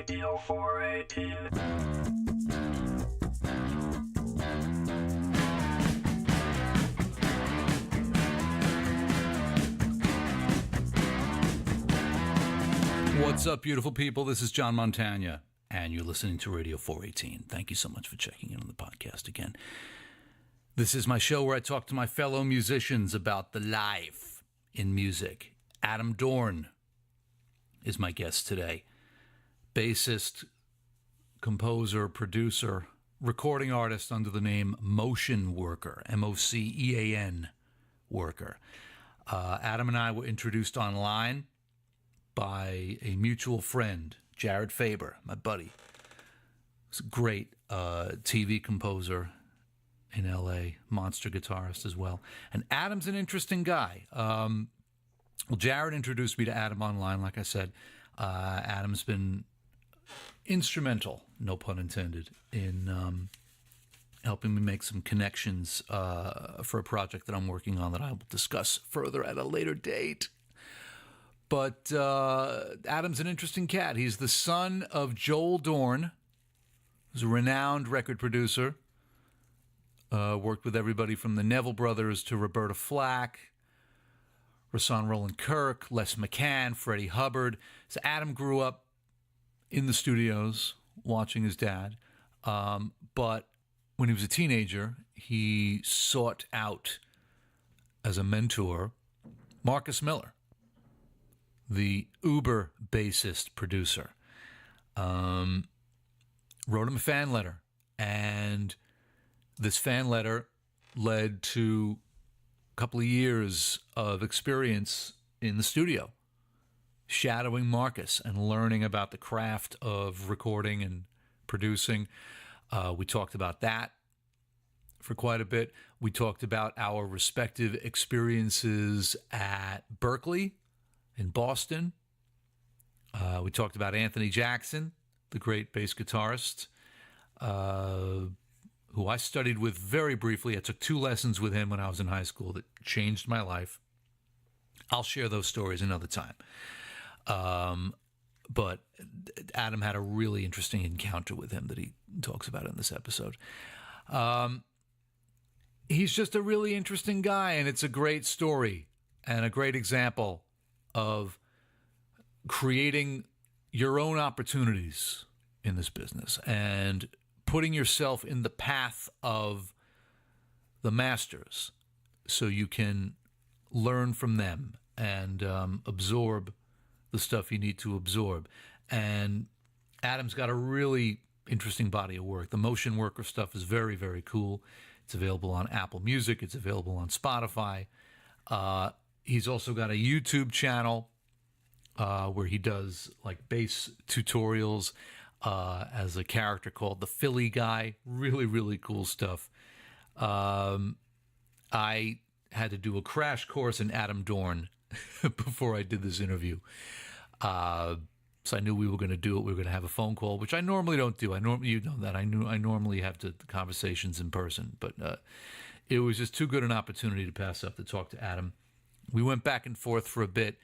Radio 418. What's up, beautiful people? This is John Montagna, and you're listening to Radio 418. Thank you so much for checking in on the podcast again. This is my show where I talk to my fellow musicians about the life in music. Adam Dorn is my guest today. Bassist, composer, producer, recording artist under the name Mocean Worker, M-O-C-E-A-N Worker. Adam and I were introduced online by a mutual friend, Jared Faber, my buddy. He's a great TV composer in L.A., monster guitarist as well. And Adam's an interesting guy. Well, Jared introduced me to Adam online, like I said. Adam's been instrumental, no pun intended, in helping me make some connections for a project that I'm working on that I will discuss further at a later date. But Adam's an interesting cat. He's the son of Joel Dorn, who's a renowned record producer. Worked with everybody from the Neville Brothers to Roberta Flack, Rahsaan Roland Kirk, Les McCann, Freddie Hubbard. So Adam grew up in the studios watching his dad. But when he was a teenager, he sought out as a mentor Marcus Miller, the uber-bassist producer. Wrote him a fan letter, and this fan letter led to a couple of years of experience in the studio, shadowing Marcus and learning about the craft of recording and producing. We talked about that for quite a bit. We talked about our respective experiences at Berklee in Boston. We talked about Anthony Jackson, the great bass guitarist, who I studied with very briefly. I took 2 lessons with him when I was in high school that changed my life. I'll share those stories another time. But Adam had a really interesting encounter with him that he talks about in this episode. He's just a really interesting guy, and it's a great story and a great example of creating your own opportunities in this business and putting yourself in the path of the masters so you can learn from them and absorb the stuff you need to absorb. And Adam's got a really interesting body of work. The Mocean Worker stuff is very, very cool. It's available on Apple Music. It's available on Spotify. He's also got a YouTube channel where he does like bass tutorials as a character called the Philly Guy. Really, really cool stuff. I had to do a crash course in Adam Dorn before I did this interview. So I knew we were going to do it. We were going to have a phone call, which I normally don't do. You know that. I normally have the conversations in person, but it was just too good an opportunity to pass up to talk to Adam. We went back and forth for a bit.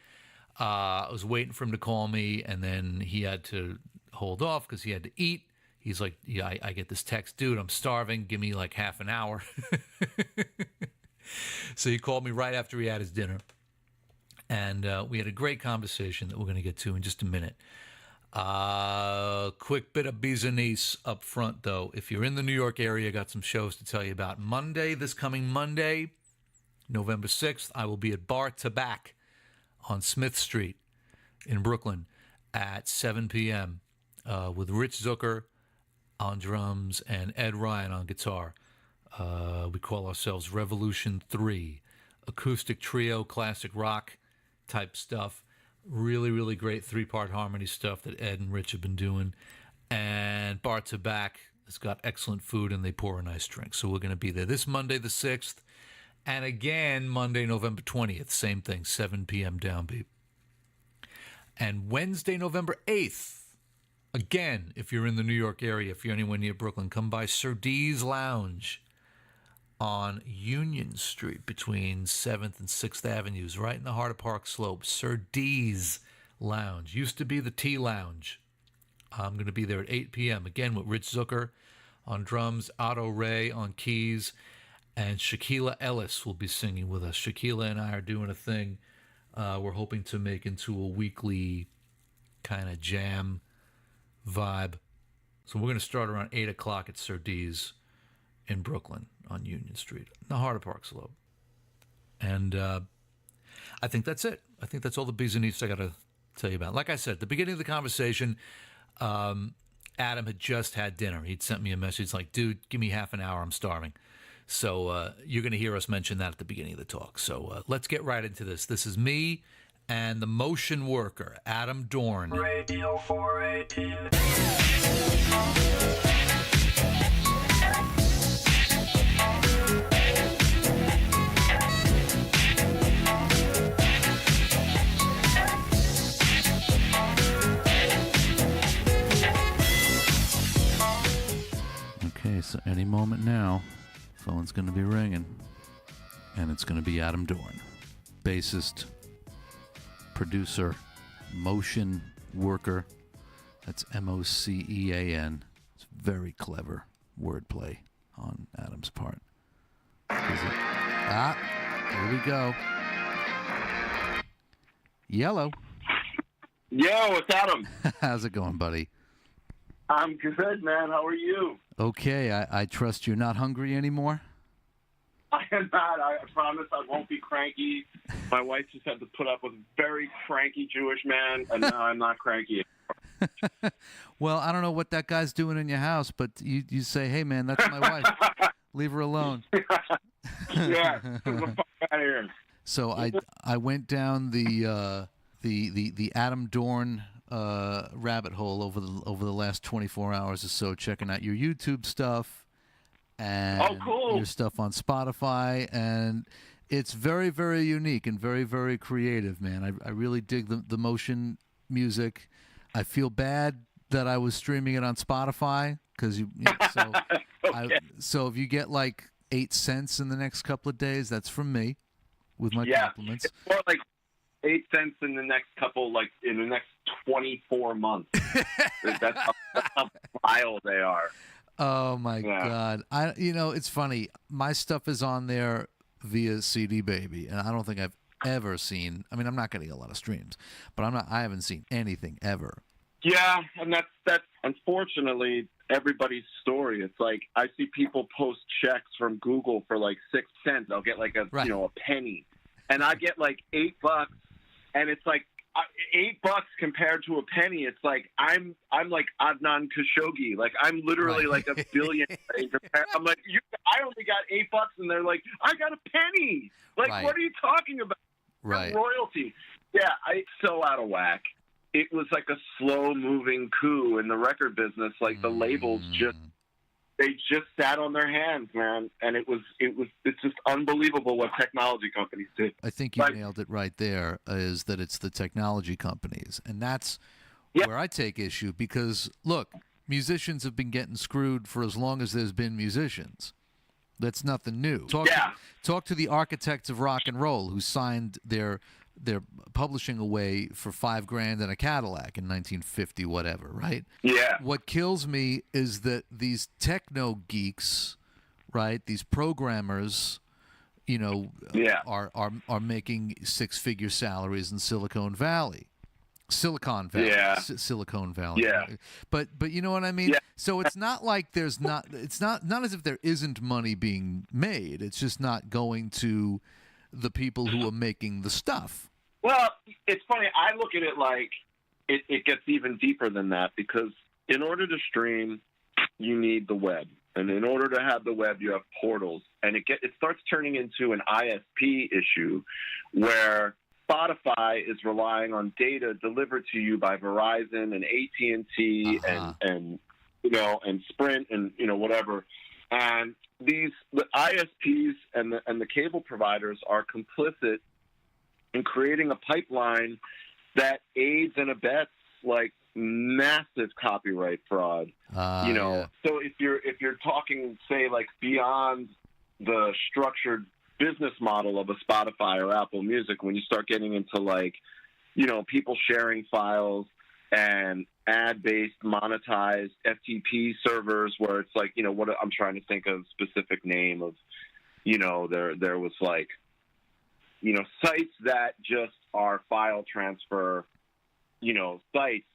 I was waiting for him to call me, and then he had to hold off because he had to eat. He's like, yeah, I get this text, dude, I'm starving. Give me like half an hour. So he called me right after he had his dinner. And we had a great conversation that we're going to get to in just a minute. Quick bit of business up front, though. If you're in the New York area, I got some shows to tell you about. This coming Monday, November 6th, I will be at Bar Tabac on Smith Street in Brooklyn at 7 p.m. With Rich Zucker on drums and Ed Ryan on guitar. We call ourselves Revolution 3. Acoustic trio, classic rock type stuff. Really, really great 3-part harmony stuff that Ed and Rich have been doing. And Bar Tabac has got excellent food, and they pour a nice drink. So we're going to be there this Monday the 6th. And again, Monday, November 20th. Same thing, 7 p.m. downbeat. And Wednesday, November 8th. Again, if you're in the New York area, if you're anywhere near Brooklyn, come by Sir D's Lounge on Union Street between 7th and 6th Avenues, right in the heart of Park Slope. Sir D's Lounge. Used to be the Tea Lounge. I'm going to be there at 8 p.m. again with Rich Zucker on drums, Otto Ray on keys, and Shaquila Ellis will be singing with us. Shaquila and I are doing a thing we're hoping to make into a weekly kind of jam vibe. So we're going to start around 8 o'clock at Sir D's in Brooklyn on Union Street, in the heart of Park Slope. And I think that's it. I think that's all the bees and needs I got to tell you about. Like I said, at the beginning of the conversation, Adam had just had dinner. He'd sent me a message like, dude, give me half an hour. I'm starving. So you're going to hear us mention that at the beginning of the talk. So let's get right into this. This is me and the motion worker, Adam Dorn. Radio 418. Okay, so any moment now, phone's going to be ringing, and it's going to be Adam Dorn, bassist, producer, motion worker. That's Mocean. It's very clever wordplay on Adam's part. Here we go. Yellow. Yo, it's Adam. How's it going, buddy? I'm good, man. How are you? Okay, I trust you're not hungry anymore? I am not. I promise I won't be cranky. My wife just had to put up with a very cranky Jewish man, and now I'm not cranky anymore. Well, I don't know what that guy's doing in your house, but you say, hey, man, that's my wife. Leave her alone. Yeah, get the fuck out of here. So I went down the Adam Dorn rabbit hole over the last 24 hours or so, checking out your YouTube stuff and your stuff on Spotify, and it's very, very unique and very, very creative, man. I really dig the motion music. I feel bad that I was streaming it on Spotify because so if you get like 8 cents in the next couple of days, that's from me with my compliments. It's more like 8 cents in the next couple, like in the next 24 months. That's how vile they are. Oh my God! It's funny. My stuff is on there via CD Baby, and I don't think I've ever seen. I mean, I'm not getting a lot of streams, but I haven't seen anything ever. Yeah, and that's unfortunately everybody's story. It's like I see people post checks from Google for like 6 cents. They'll get like a penny, and I get like $8, and it's like $8 compared to a penny. It's like I'm like Adnan Khashoggi. Like I'm literally like a billion. I'm like I only got $8, and they're like I got a penny. Like what are you talking about? Right. Royalty. Yeah, it's so out of whack. It was like a slow-moving coup in the record business. Like the labels they just sat on their hands, man, and it's just unbelievable what technology companies did. I think you nailed it right there. Is that it's the technology companies, and that's where I take issue because look, musicians have been getting screwed for as long as there's been musicians. That's nothing new. Talk to the architects of rock and roll who signed their publishing away for $5,000 in a Cadillac in 1950, whatever, right? Yeah. What kills me is that these techno geeks, right? These programmers, are making 6-figure salaries in Silicon Valley. Silicon Valley. Yeah. But you know what I mean? Yeah. So it's not like it's not as if there isn't money being made. It's just not going to the people who are making the stuff. Well, it's funny. I look at it like it gets even deeper than that because in order to stream, you need the web. And in order to have the web, you have portals. And it starts turning into an ISP issue where Spotify is relying on data delivered to you by Verizon and AT&T and Sprint and whatever. And the ISPs and the cable providers are complicit in creating a pipeline that aids and abets like massive copyright fraud. So if you're talking, say, like beyond the structured business model of a Spotify or Apple Music, when you start getting into like, people sharing files and ad-based, monetized FTP servers where it's like, what I'm trying to think of specific name of, there was like, sites that just are file transfer, sites,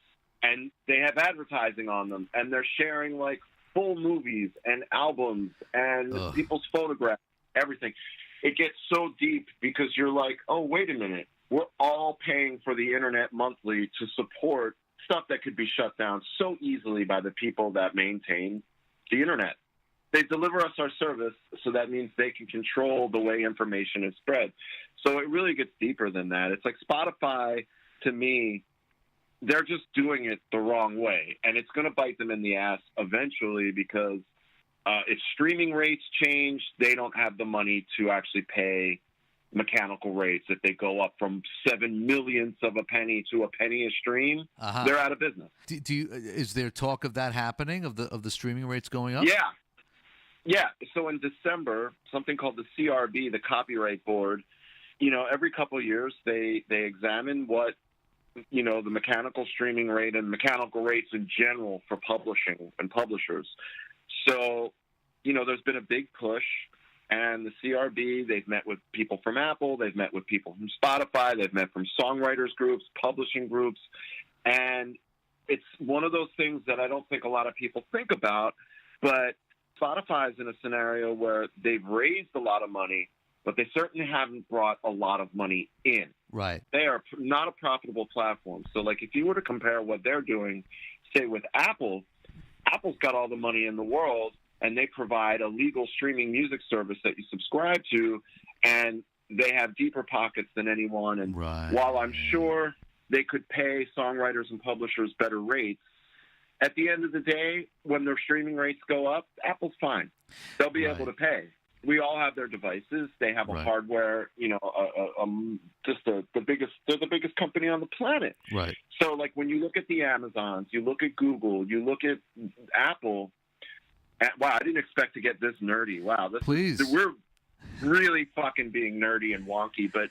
and they have advertising on them, and they're sharing like full movies and albums and people's photographs, everything. It gets so deep because you're like, oh, wait a minute. We're all paying for the internet monthly to support stuff that could be shut down so easily by the people that maintain the internet. They deliver us our service, so that means they can control the way information is spread. So it really gets deeper than that. It's like Spotify, to me, they're just doing it the wrong way, and it's going to bite them in the ass eventually because if streaming rates change, they don't have the money to actually pay mechanical rates. If they go up from 7 millionths of a penny to a penny a stream, they're out of business. Is there talk of that happening, of the streaming rates going up? Yeah. So in December, something called the CRB, the Copyright Board, every couple of years they examine what the mechanical streaming rate and mechanical rates in general for publishing and publishers. So, there's been a big push, and the CRB, they've met with people from Apple, they've met with people from Spotify, they've met from songwriters groups, publishing groups, and it's one of those things that I don't think a lot of people think about, but Spotify is in a scenario where they've raised a lot of money, but they certainly haven't brought a lot of money in. Right. They are not a profitable platform. So, like, if you were to compare what they're doing, say, with Apple, Apple's got all the money in the world, and they provide a legal streaming music service that you subscribe to, and they have deeper pockets than anyone. And while I'm sure they could pay songwriters and publishers better rates, at the end of the day, when their streaming rates go up, Apple's fine. They'll be able to pay. We all have their devices. They have a hardware, they're the biggest company on the planet. Right. So, like, when you look at the Amazons, you look at Google, you look at Apple. Wow, I didn't expect to get this nerdy. Wow, we're really fucking being nerdy and wonky. But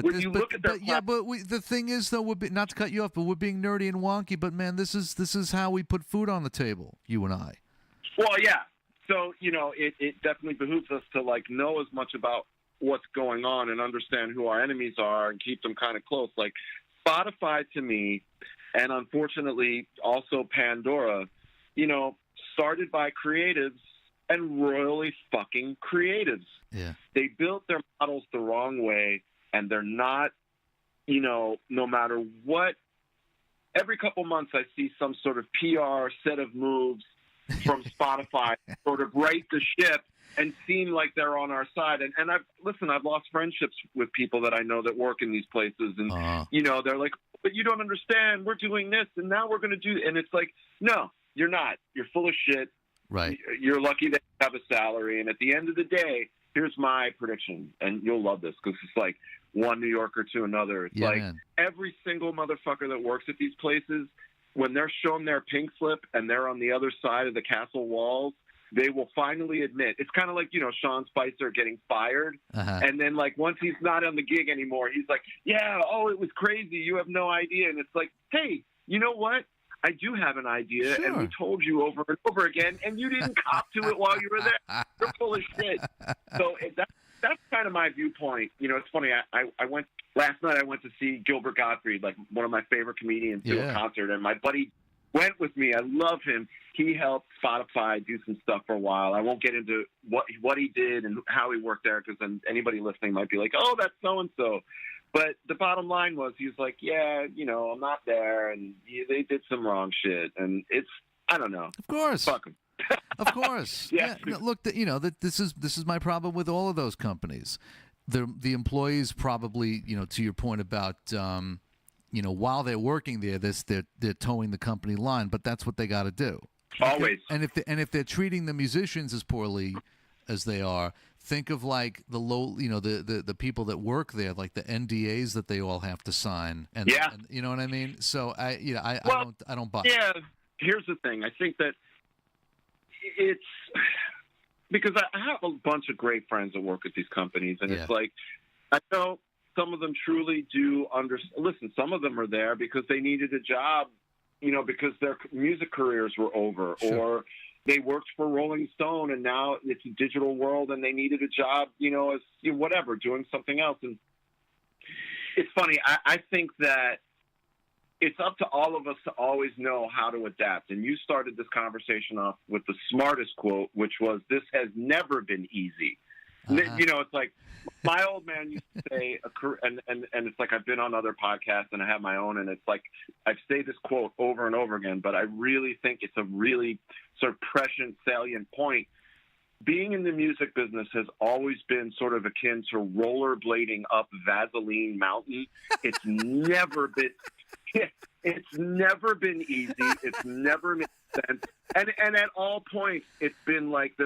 when you look at their the thing is, though, not to cut you off, but we're being nerdy and wonky. But man, this is how we put food on the table, you and I. Well, yeah. So, it definitely behooves us to, like, know as much about what's going on and understand who our enemies are and keep them kind of close. Like, Spotify, to me, and unfortunately also Pandora, started by creatives and royally fucking creatives. Yeah. They built their models the wrong way, and they're not, no matter what. Every couple months I see some sort of PR set of moves from Spotify sort of right the ship and seem like they're on our side. And I've lost friendships with people that I know that work in these places. And, they're like, but you don't understand. We're doing this, and now we're going to do, and it's like, no, you're not. You're full of shit. Right. You're lucky that you have a salary. And at the end of the day, here's my prediction, and you'll love this because it's like one New Yorker to another. It's every single motherfucker that works at these places, when they're shown their pink slip and they're on the other side of the castle walls, they will finally admit. It's kind of like, Sean Spicer getting fired. And then, like, once he's not on the gig anymore, he's like, yeah, it was crazy. You have no idea. And it's like, hey, you know what? I do have an idea, and we told you over and over again, and you didn't cop to it while you were there. You're full of shit. So that's kind of my viewpoint. It's funny. I went last night. I went to see Gilbert Gottfried, like one of my favorite comedians, do a concert, and my buddy went with me. I love him. He helped Spotify do some stuff for a while. I won't get into what he did and how he worked there, because then anybody listening might be like, oh, that's so and so. But the bottom line was, he was like, yeah, I'm not there, and they did some wrong shit, and I don't know. Of course. Fuck them. Of course. Yeah. Look, this is my problem with all of those companies. The employees probably, to your point about, while they're working there, they're towing the company line, but that's what they got to do. Always. And if they're treating the musicians as poorly as they are, think of like the low, the people that work there, like the NDAs that they all have to sign, and you know what I mean. So I don't buy. Yeah, here's the thing. I think that it's because I have a bunch of great friends that work at these companies, and it's like, I know some of them truly do understand. Listen, some of them are there because they needed a job because their music careers were over, Sure. or they worked for Rolling Stone and now it's a digital world and they needed a job, as whatever, doing something else. And it's funny. I think that it's up to all of us to always know how to adapt. And you started this conversation off with the smartest quote, which was, "This has never been easy." It's like my old man used to say, and it's like I've been on other podcasts and I have my own, and it's like I've said this quote over and over again, but I really think it's a really sort of prescient, salient point. Being in the music business has always been sort of akin to rollerblading up Vaseline Mountain. It's never been... It's never been easy. It's never made sense. And at all points, it's been like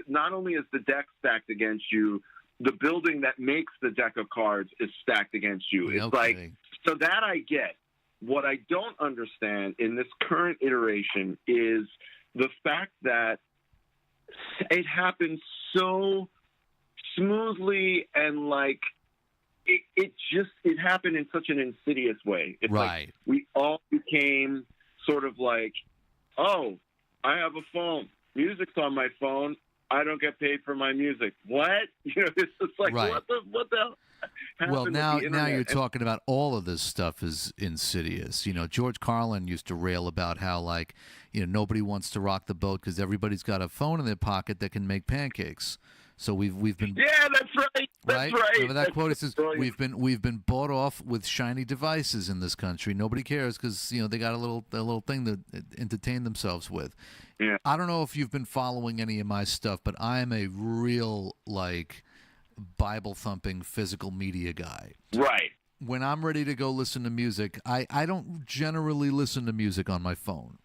not only is the deck stacked against you, the building that makes the deck of cards is stacked against you. It's like, so that I get. What I don't understand in this current iteration is the fact that it happens so smoothly and like, it happened in such an insidious way. It's like we all became sort of like, oh, I have a phone. Music's on my phone. I don't get paid for my music. What? It's just like, what the hell happened? Well, now with the internet? you're talking about all of this stuff is insidious. George Carlin used to rail about how, like, nobody wants to rock the boat because everybody's got a phone in their pocket that can make pancakes. So we've been that's right. That's right. Remember that quote? It says we've been bought off with shiny devices in this country. Nobody cares because they got a little thing to entertain themselves with. Yeah. I don't know if you've been following any of my stuff, but I'm a real Bible thumping physical media guy. Right. When I'm ready to go listen to music, I don't generally listen to music on my phone.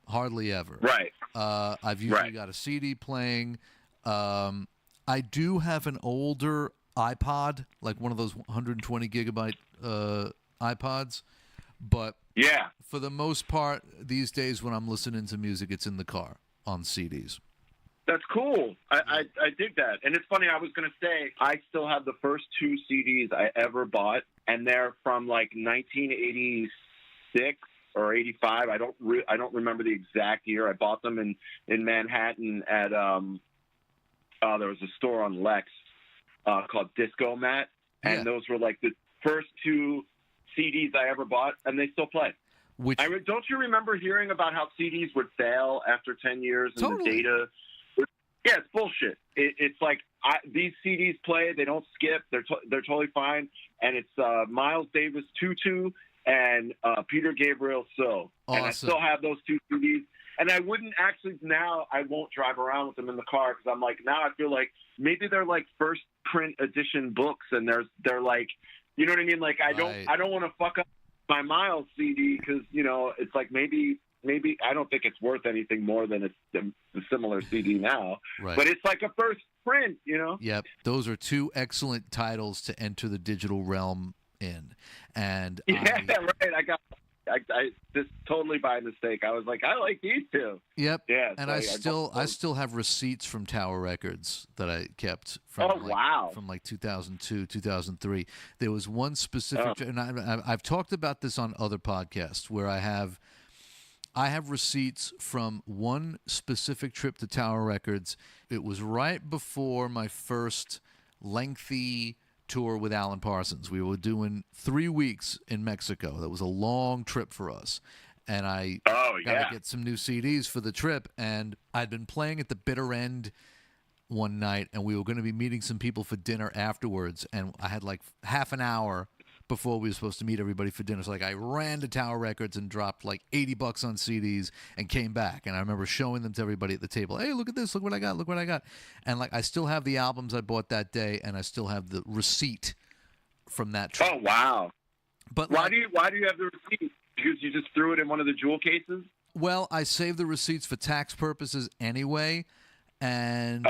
Hardly ever. Right. I've usually got a CD playing. I do have an older iPod, like one of those 120 gigabyte iPods, but for the most part, these days when I'm listening to music, it's in the car on CDs. That's cool. I dig that. And it's funny, I was going to say, I still have the first 2 CDs I ever bought, and they're from like 1986 or 85. I don't remember the exact year. I bought them in Manhattan at there was a store on Lex called Disco Mat, and those were like the first 2 CDs I ever bought, and they still play. Don't you remember hearing about how CDs would fail after 10 years and the data? Yeah, it's bullshit. It's like these CDs play; they don't skip. They're totally fine, and it's Miles Davis Tutu and Peter Gabriel So, awesome. And I still have those 2 CDs. And I wouldn't actually now. I won't drive around with them in the car because I'm like, now I feel like maybe they're like first print edition books, and they're like, you know what I mean? Like I don't want to fuck up my Miles CD because it's like maybe I don't think it's worth anything more than the similar CD now. Right. But it's like a first print, Yep, those are 2 excellent titles to enter the digital realm in, and right. I just totally by mistake. I was like, I like these 2. Yep. Yeah. And so I still have receipts from Tower Records that I kept from from like 2002, 2003. There was one specific, and I've talked about this on other podcasts where I have receipts from one specific trip to Tower Records. It was right before my first lengthy tour with Alan Parsons. We were doing 3 weeks in Mexico. That was a long trip for us. And I got to get some new CDs for the trip. And I'd been playing at the bitter end one night, and we were going to be meeting some people for dinner afterwards. And I had like half an hour before we were supposed to meet everybody for dinner. So I ran to Tower Records and dropped like $80 on CDs and came back. And I remember showing them to everybody at the table. Hey, look at this. Look what I got. Look what I got. And I still have the albums I bought that day, and I still have the receipt from that trip. Oh, wow. But why do you have the receipt? Because you just threw it in one of the jewel cases? Well, I saved the receipts for tax purposes anyway. And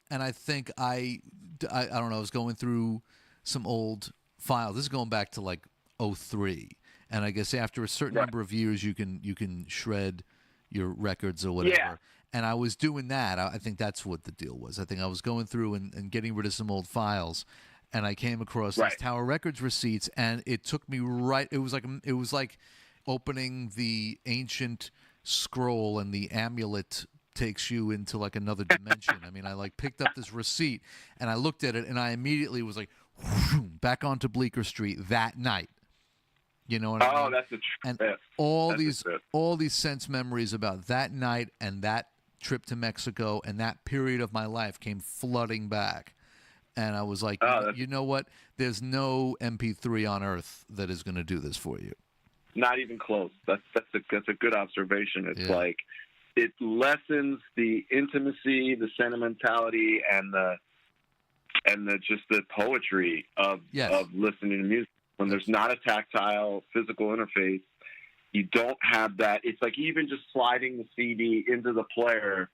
and I think I don't know, I was going through some old files. This is going back to like 2003, and I guess after a certain number of years you can shred your records or whatever. Yeah. And I was doing that. I think that's what the deal was. I think I was going through and getting rid of some old files, and I came across these Tower Records receipts, and it took me it was like opening the ancient scroll and the amulet takes you into like another dimension. I mean, I like picked up this receipt and I looked at it and I immediately was like, whoosh, back onto Bleecker Street that night. You know what I mean? Oh, that's a trip. And all these sense memories about that night and that trip to Mexico and that period of my life came flooding back. And I was like, you know what? There's no MP3 on earth that is going to do this for you. Not even close. That's a good observation. It's like it lessens the intimacy, the sentimentality, and the just the poetry of listening to music. When there's not a tactile physical interface, you don't have that. It's like even just sliding the CD into the player,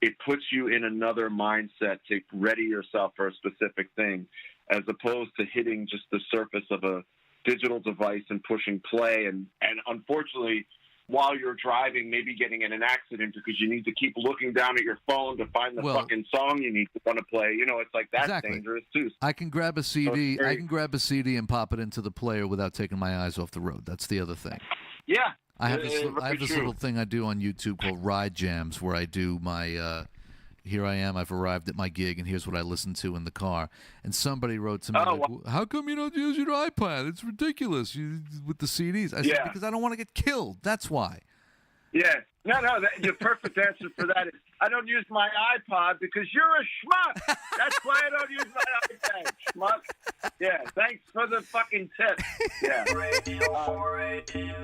it puts you in another mindset to ready yourself for a specific thing, as opposed to hitting just the surface of a digital device and pushing play. And unfortunately, while you're driving, maybe getting in an accident because you need to keep looking down at your phone to find the fucking song you need to want to play. You know, it's like that's dangerous too. I can grab a CD. I can grab a CD and pop it into the player without taking my eyes off the road. That's the other thing. Yeah. I have this little thing I do on YouTube called Ride Jams, where I do my here I am, I've arrived at my gig, and here's what I listen to in the car. And somebody wrote to me, how come you don't use your iPad? It's ridiculous with the CDs. I said, because I don't want to get killed. That's why. Yeah. No, the perfect answer for that is, I don't use my iPod because you're a schmuck. That's why I don't use my iPad, schmuck. Yeah, thanks for the fucking tip. Yeah. Radio 418.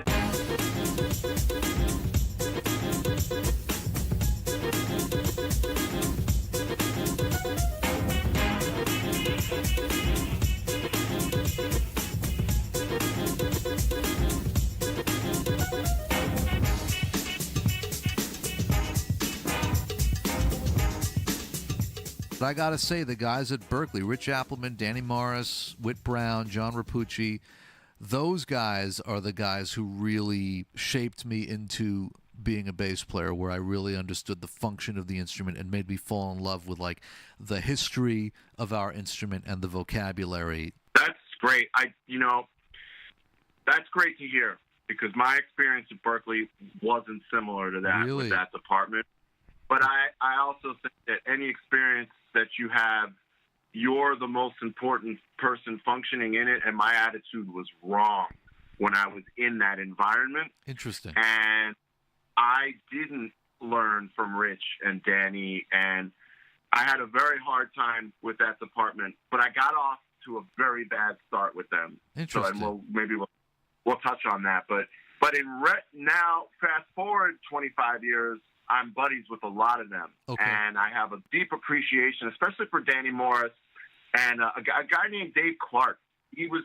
But I got to say, the guys at Berklee, Rich Appleman, Danny Morris, Whit Brown, John Rapucci, those guys are the guys who really shaped me into being a bass player, where I really understood the function of the instrument and made me fall in love with like the history of our instrument and the vocabulary. That's great. That's great to hear, because my experience at Berklee wasn't similar to that with that department. But I also think that any experience that you have, you're the most important person functioning in it, and my attitude was wrong when I was in that environment. Interesting. And I didn't learn from Rich and Danny, and I had a very hard time with that department, but I got off to a very bad start with them. Interesting. So we'll touch on that. But now, fast forward 25 years, I'm buddies with a lot of them, and I have a deep appreciation, especially for Danny Morris and a guy named Dave Clark. He was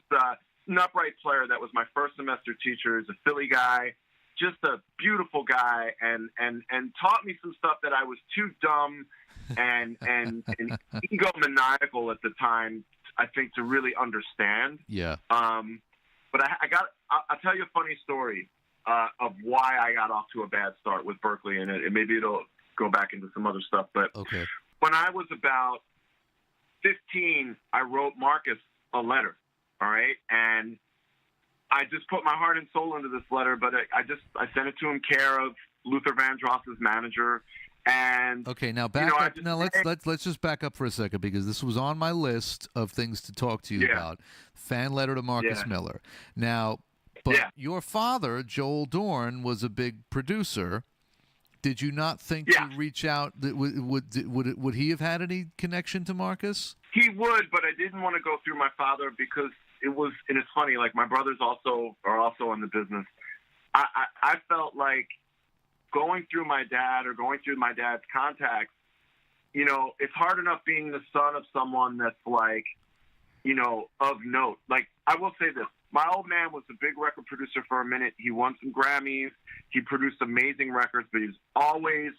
an upright player that was my first semester teacher. He's a Philly guy, just a beautiful guy, and taught me some stuff that I was too dumb and egomaniacal at the time, I think, to really understand. Yeah. But I'll tell you a funny story of why I got off to a bad start with Berklee, and maybe it'll go back into some other stuff. But when I was about 15, I wrote Marcus a letter, all right? And I just put my heart and soul into this letter, but I sent it to him care of Luther Vandross's manager. And now back up. Now let's just back up for a second, because this was on my list of things to talk to you about. Fan letter to Marcus Miller. Now, but your father, Joel Dorn, was a big producer. Did you not think to reach out? Would he have had any connection to Marcus? He would, but I didn't want to go through my father, because and it's funny, like my brothers are also in the business. I felt like going through my dad or going through my dad's contacts, it's hard enough being the son of someone that's like, of note. Like, I will say this. My old man was a big record producer for a minute. He won some Grammys. He produced amazing records, but he was always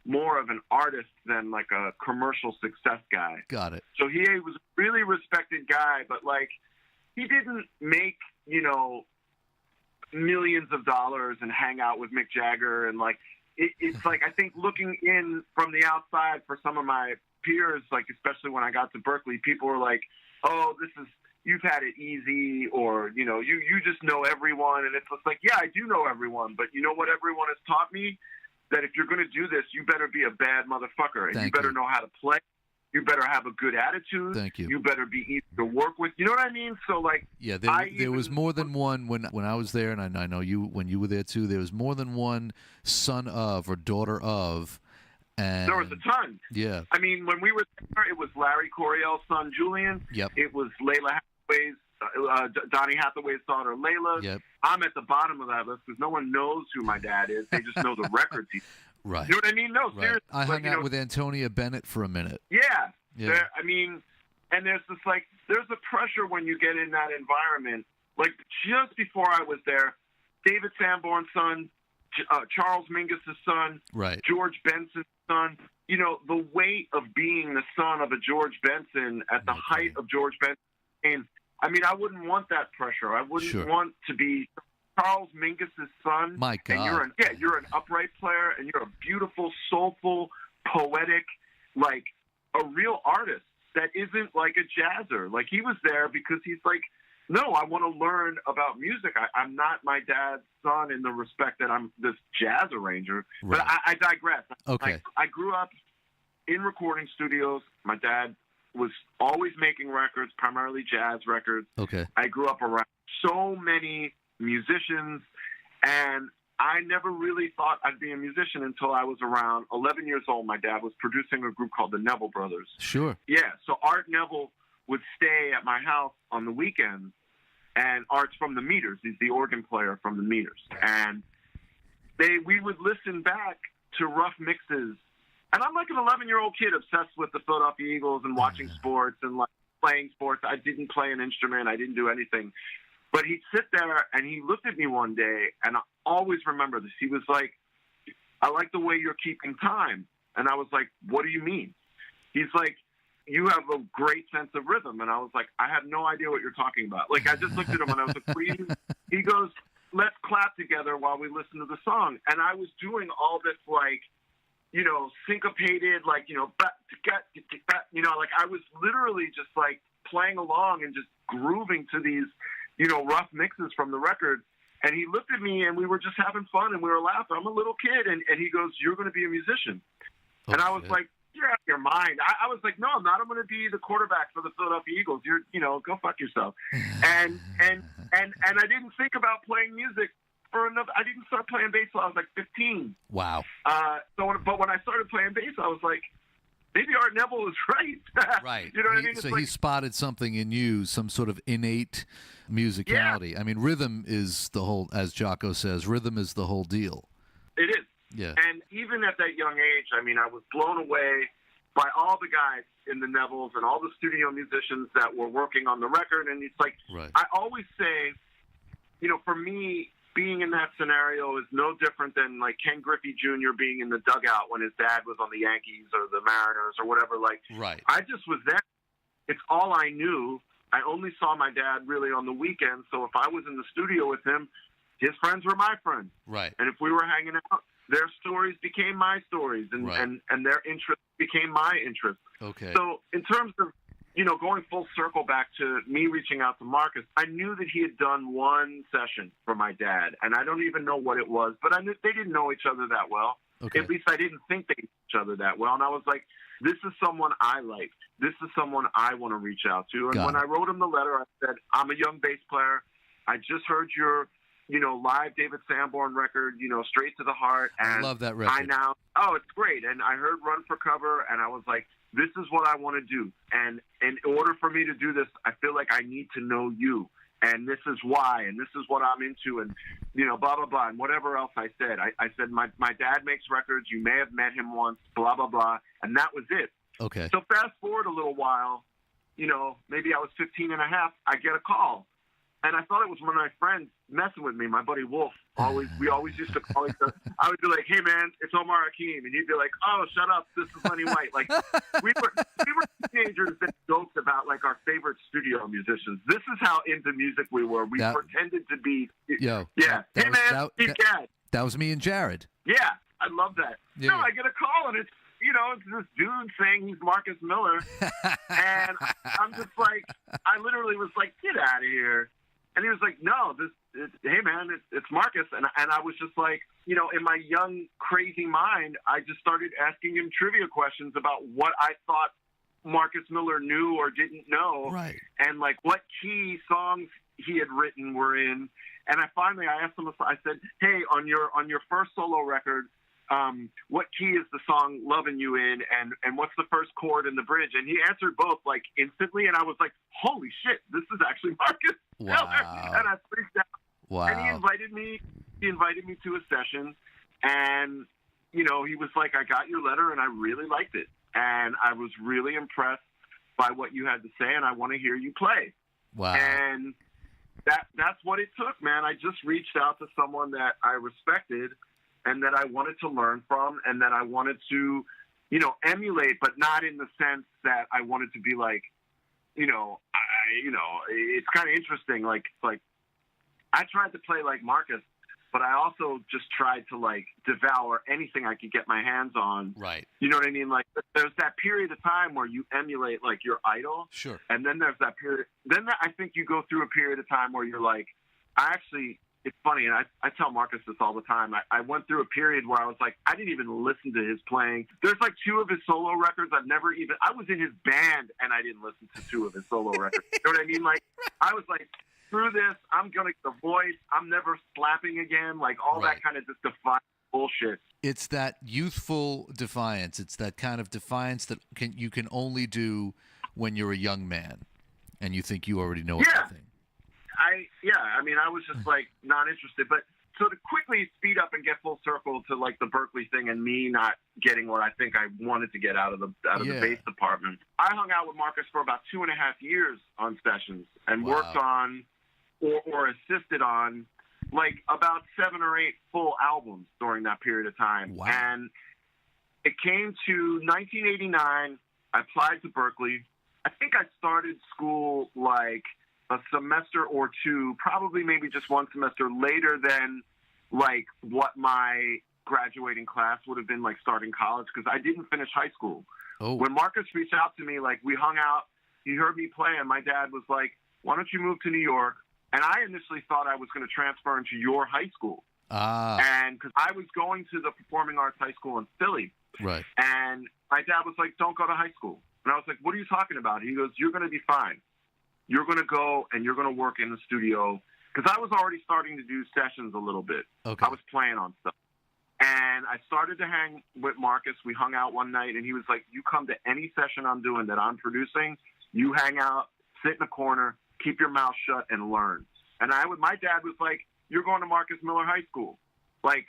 more of an artist than like a commercial success guy. Got it. So he was a really respected guy, but like he didn't make, millions of dollars and hang out with Mick Jagger. And like, it's like, I think looking in from the outside for some of my peers, like especially when I got to Berklee, people were like, oh, you've had it easy, or, you know, you just know everyone. And it's just like, yeah, I do know everyone. But you know what everyone has taught me? That if you're going to do this, you better be a bad motherfucker. And you better know how to play. You better have a good attitude. Thank you. You better be easy to work with. You know what I mean? So, like, yeah, there was more than one when I was there, and I know you when you were there too. There was more than one son of or daughter of. And there was a ton. Yeah. I mean, when we were there, it was Larry Coryell's son, Julian. Yep. It was Layla Hathaway's, Donny Hathaway's daughter, Layla. Yep. I'm at the bottom of that list because no one knows who my dad is. They just know the records. Right. You know what I mean? No, right. seriously. I hung out with Antonia Bennett for a minute. Yeah. Yeah. I mean, and there's this, like, there's a pressure when you get in that environment. Like, just before I was there, David Sanborn's son, Charles Mingus's son, right. George Benson's son. You know, the weight of being the son of a George Benson at the height of George Benson. And I mean, I wouldn't want that pressure. I wouldn't want to be Charles Mingus's son. My God. And you're an upright player, and you're a beautiful, soulful, poetic, like a real artist that isn't like a jazzer. Like, he was there because he's like, no, I want to learn about music. I'm not my dad's son in the respect that I'm this jazz arranger. Right. But I digress. Okay. I grew up in recording studios. My dad was always making records, primarily jazz records. Okay. I grew up around so many musicians, and I never really thought I'd be a musician until I was around 11 years old. My dad was producing a group called the Neville Brothers. Sure. Yeah, so Art Neville would stay at my house on the weekends, and Art's from the Meters. He's the organ player from the Meters. And we would listen back to rough mixes. And I'm like an 11-year-old kid obsessed with the Philadelphia Eagles and watching sports and like playing sports. I didn't play an instrument. I didn't do anything. But he'd sit there, and he looked at me one day, and I always remember this. He was like, I like the way you're keeping time. And I was like, what do you mean? He's like, you have a great sense of rhythm. And I was like, I have no idea what you're talking about. Like, I just looked at him, and I was like, he goes, let's clap together while we listen to the song. And I was doing all this, like, you know, syncopated, like, you know, like I was literally just like playing along and just grooving to these, you know, rough mixes from the record. And he looked at me, and we were just having fun, and we were laughing. I'm a little kid. And he goes, you're going to be a musician. And I was like, you're out of your mind. I was like, no, I'm not. I'm going to be the quarterback for the Philadelphia Eagles. Go fuck yourself. And I didn't think about playing music I didn't start playing bass until I was like 15. Wow. But when I started playing bass, I was like, maybe Art Neville was right. Right. You know what I mean? So he spotted something in you, some sort of innate musicality. Yeah. I mean, rhythm is the whole, as Jocko says, rhythm is the whole deal. It is. Yeah. And even at that young age, I mean, I was blown away by all the guys in the Nevilles and all the studio musicians that were working on the record. And it's like, right. I always say, you know, for me, being in that scenario is no different than like Ken Griffey Jr. being in the dugout when his dad was on the Yankees or the Mariners or whatever. Like, right. I just was there. It's all I knew. I only saw my dad really on the weekends. So if I was in the studio with him, his friends were my friends. Right. And if we were hanging out, their stories became my stories, and, right. and their interest became my interest. Okay. So in terms of, you know, going full circle back to me reaching out to Marcus, I knew that he had done one session for my dad, and I don't even know what it was, but I knew they didn't know each other that well. Okay. At least I didn't think they knew each other that well. And I was like, this is someone I liked. This is someone I want to reach out to. And when I wrote him the letter, I said, I'm a young bass player. I just heard your, you know, live David Sanborn record, you know, Straight to the Heart. And I love that record. It's great. And I heard Run for Cover, and I was like, this is what I want to do. And in order for me to do this, I feel like I need to know you. And this is why, and this is what I'm into, and, you know, blah, blah, blah, and whatever else I said. I said, my dad makes records. You may have met him once, blah, blah, blah. And that was it. Okay. So fast forward a little while, you know, maybe I was 15 and a half, I get a call. And I thought it was one of my friends messing with me, my buddy Wolf. We always used to call each other. I would be like, hey, man, it's Omar Hakim. And he'd be like, oh, shut up. This is Lenny White. Like, we were teenagers that joked about, like, our favorite studio musicians. This is how into music we were. We pretended to be. Yo. Yeah. Hey, man, Steve Gadd. That was me and Jared. Yeah. I love that. Yeah. No, I get a call, and it's, it's this dude saying he's Marcus Miller. And I'm just like, I literally was like, get out of here. And he was like, no, hey man, it's Marcus. And I was just like, in my young, crazy mind, I just started asking him trivia questions about what I thought Marcus Miller knew or didn't know. Right. And like what key songs he had written were in. And I asked him, I said, hey, on your first solo record, what key is the song Lovin' You in, and what's the first chord in the bridge? And he answered both like instantly, and I was like, holy shit, this is actually Marcus Miller. And I freaked out. Wow. And he invited me to a session, and he was like, I got your letter and I really liked it, and I was really impressed by what you had to say, and I want to hear you play. Wow. And that's what it took, man. I just reached out to someone that I respected and that I wanted to learn from, and that I wanted to, emulate, but not in the sense that I wanted to be like, it's kind of interesting. Like I tried to play like Marcus, but I also just tried to like devour anything I could get my hands on. Right. You know what I mean? Like there's that period of time where you emulate like your idol. Sure. And then there's that period. I think you go through a period of time where you're like, it's funny, and I tell Marcus this all the time. I went through a period where I was like, I didn't even listen to his playing. There's like 2 of his solo records I was in his band and I didn't listen to 2 of his solo records. You know what I mean? Like, I was like, screw this, I'm going to get the voice, I'm never slapping again, like all Right. that kind of just defiant bullshit. It's that youthful defiance. It's that kind of defiance that you can only do when you're a young man and you think you already know everything. I was just like not interested. But so to quickly speed up and get full circle to like the Berklee thing and me not getting what I think I wanted to get out of the bass department, I hung out with Marcus for about 2.5 years on sessions and worked on or assisted on like about 7 or 8 full albums during that period of time. Wow. And it came to 1989. I applied to Berklee. I think I started school like a semester or 2, probably maybe just 1 semester later than like what my graduating class would have been like starting college, because I didn't finish high school. Oh. When Marcus reached out to me, like we hung out, he heard me play, and my dad was like, why don't you move to New York? And I initially thought I was going to transfer into your high school. And because I was going to the Performing Arts High School in Philly. Right. And my dad was like, don't go to high school. And I was like, what are you talking about? He goes, you're going to be fine. You're going to go and you're going to work in the studio. Because I was already starting to do sessions a little bit. Okay. I was playing on stuff. And I started to hang with Marcus. We hung out one night, and he was like, you come to any session I'm doing that I'm producing, you hang out, sit in a corner, keep your mouth shut, and learn. And my dad was like, you're going to Marcus Miller High School. Like,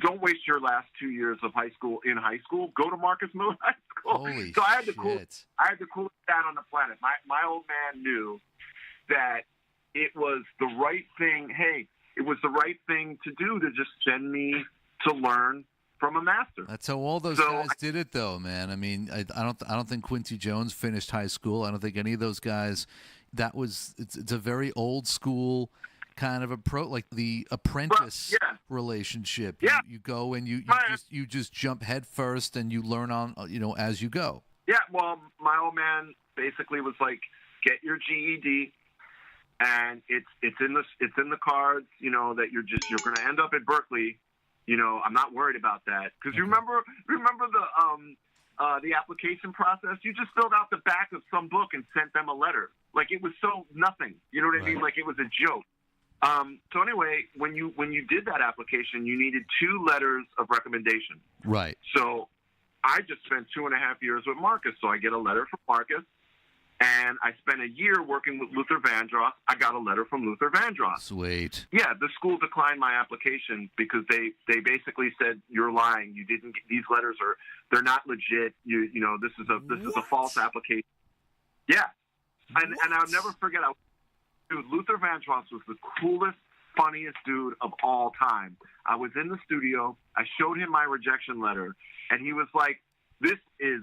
don't waste your last 2 years of high school in high school. Go to Marcus Miller High School. Holy so I had shit. the coolest dad on the planet. My old man knew that it was the right thing. Hey, it was the right thing to do to just send me to learn from a master. That's how all those guys did it, though, man. I mean, I don't think Quincy Jones finished high school. I don't think any of those guys. It's a very old school kind of approach, like the apprentice relationship. Yeah. You go and you just jump head first and you learn on as you go. Yeah, well, my old man basically was like, get your GED, and it's in the cards, that you're going to end up at Berklee. I'm not worried about that, because you remember the application process. You just filled out the back of some book and sent them a letter. Like it was so nothing. You know what I mean? Like it was a joke. So anyway, when you did that application, you needed 2 letters of recommendation. Right. So I just spent 2.5 years with Marcus. So I get a letter from Marcus, and I spent a year working with Luther Vandross. I got a letter from Luther Vandross. Sweet. Yeah, the school declined my application because they basically said, you're lying. You didn't get these letters, they're not legit. This is a false application. Yeah. And I'll never forget, Luther Vandross was the coolest, funniest dude of all time. I was in the studio. I showed him my rejection letter, and he was like, this is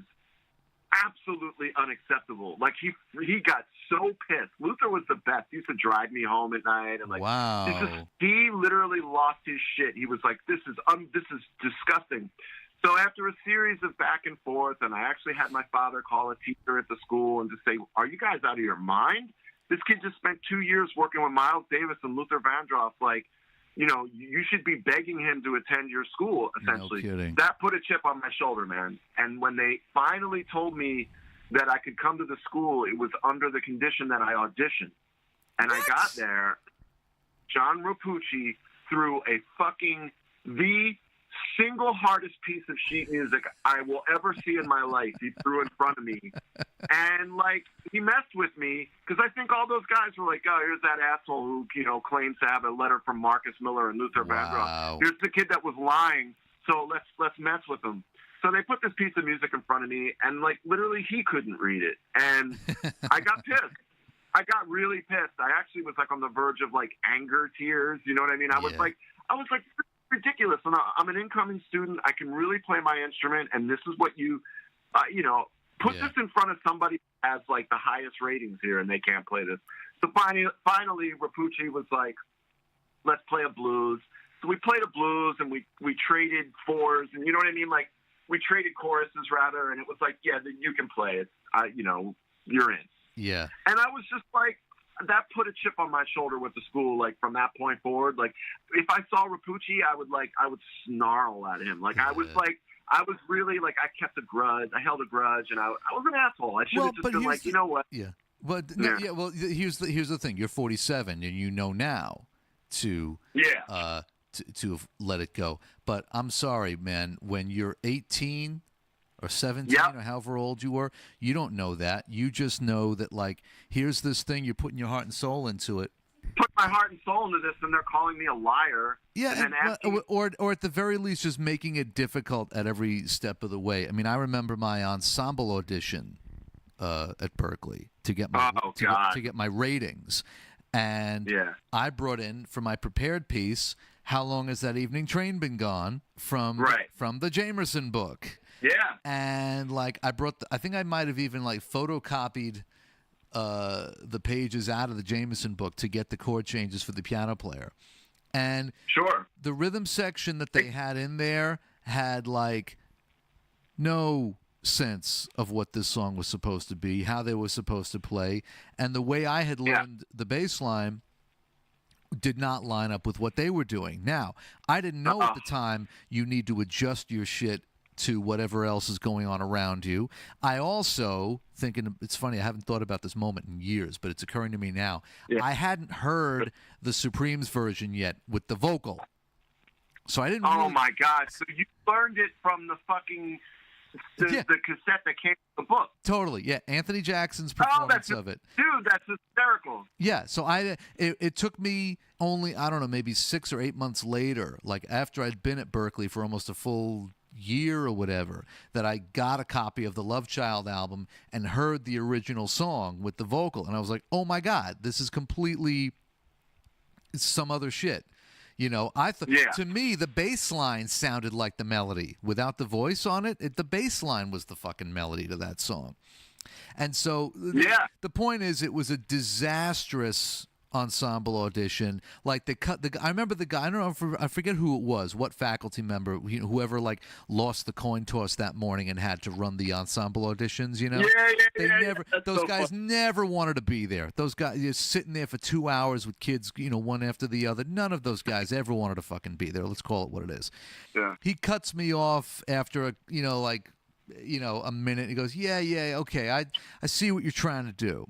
absolutely unacceptable. Like he got so pissed. Luther was the best. He used to drive me home at night, and wow. He literally lost his shit. He was like, this is disgusting. So after a series of back and forth, and I actually had my father call a teacher at the school and just say, "Are you guys out of your mind? This kid just spent 2 years working with Miles Davis and Luther Vandross. Like, you should be begging him to attend your school, essentially." No kidding. That put a chip on my shoulder, man. And when they finally told me that I could come to the school, it was under the condition that I auditioned. And I got there. John Rapucci threw the single hardest piece of sheet music I will ever see in my life. He threw in front of me. And, like, he messed with me because I think all those guys were like, "Oh, here's that asshole who, claims to have a letter from Marcus Miller and Luther Vandross. Here's the kid that was lying, so let's mess with him." So they put this piece of music in front of me, and, like, literally he couldn't read it. And I got pissed. I got really pissed. I actually was, like, on the verge of, like, anger tears. You know what I mean? I was like, ridiculous. And I'm an incoming student. I can really play my instrument, and this is what you put this in front of somebody who has, like, the highest ratings here, and they can't play this. So finally, Rapucci was like, "Let's play a blues." So we played a blues, and we traded fours, and you know what I mean? Like, we traded choruses, rather, and it was like, "Yeah, you can play it. You're in." Yeah. And I was just like, that put a chip on my shoulder with the school. Like, from that point forward, like, if I saw Rapucci, I would snarl at him. Like, I was really, like, I kept a grudge. I held a grudge, and I was an asshole. I should have just been like, you know what? Yeah. Well, well, here's the thing. You're 47, and you know now to have let it go. But I'm sorry, man. When you're 18 or 17 or however old you were, you don't know that. You just know that, like, here's this thing, you're putting your heart and soul into it. Put my heart and soul into this, and they're calling me a liar. Yeah, or at the very least, just making it difficult at every step of the way. I mean, I remember my ensemble audition at Berklee to get my to get my ratings, and I brought in for my prepared piece, "How Long Has That Evening Train Been Gone?" from the Jamerson book. Yeah. And, like, I think I might have even, like, photocopied the pages out of the Jamerson book to get the chord changes for the piano player. And the rhythm section that they had in there had, like, no sense of what this song was supposed to be, how they were supposed to play. And the way I had learned the bass line did not line up with what they were doing. Now, I didn't know at the time you need to adjust your shit to whatever else is going on around you. I also, thinking, it's funny, I haven't thought about this moment in years, but it's occurring to me now. I hadn't heard the Supremes version yet with the vocal. So I didn't Oh, my God. So you learned it from the fucking the cassette that came with the book. Totally, yeah. Anthony Jackson's performance of it. Dude, that's hysterical. Yeah, so it took me only, I don't know, maybe 6 or 8 months later, like after I'd been at Berklee for almost a full year or whatever, that I got a copy of the Love Child album and heard the original song with the vocal, and I was like, oh my God, this is completely some other shit. I thought, to me, the bass line sounded like the melody. Without the voice on it, the bass line was the fucking melody to that song. And so the point is, it was a disastrous ensemble audition. Like, they cut I remember the guy, I don't know, I forget who it was, what faculty member, whoever, like, lost the coin toss that morning and had to run the ensemble auditions, those guys never wanted to be there. Those guys, you're sitting there for 2 hours with kids, one after the other. None of those guys ever wanted to fucking be there. Let's call it what it is. Yeah. He cuts me off after a minute. He goes, yeah, okay, I see what you're trying to do.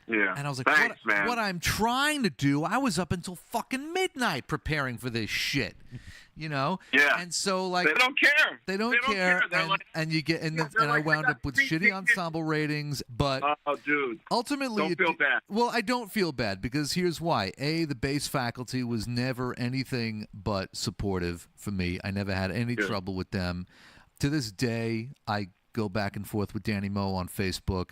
Yeah. And I was like, thanks, man. What I'm trying to do, I was up until fucking midnight preparing for this shit, Yeah. And so, like, they don't care. They don't care. And you get, and I wound up with shitty ensemble ratings, but dude, ultimately, don't feel bad. Well, I don't feel bad because here's why. A, the bass faculty was never anything but supportive for me. I never had any trouble with them. To this day, I go back and forth with Danny Moe on Facebook.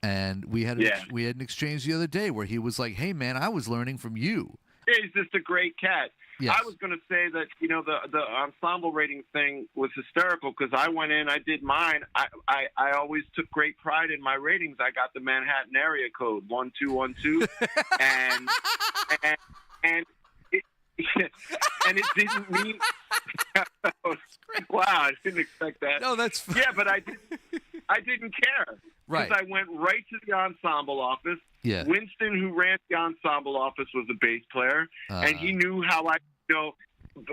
And we had an exchange the other day where he was like, "Hey, man, I was learning from you." He's just a great cat. Yes. I was going to say that the ensemble rating thing was hysterical because I went in, I did mine. I always took great pride in my ratings. I got the Manhattan area code 1212, and and it didn't mean. Wow, I didn't expect that. No, that's yeah, but I didn't care. Right. Because I went right to the ensemble office. Yeah. Winston, who ran the ensemble office, was a bass player, and he knew how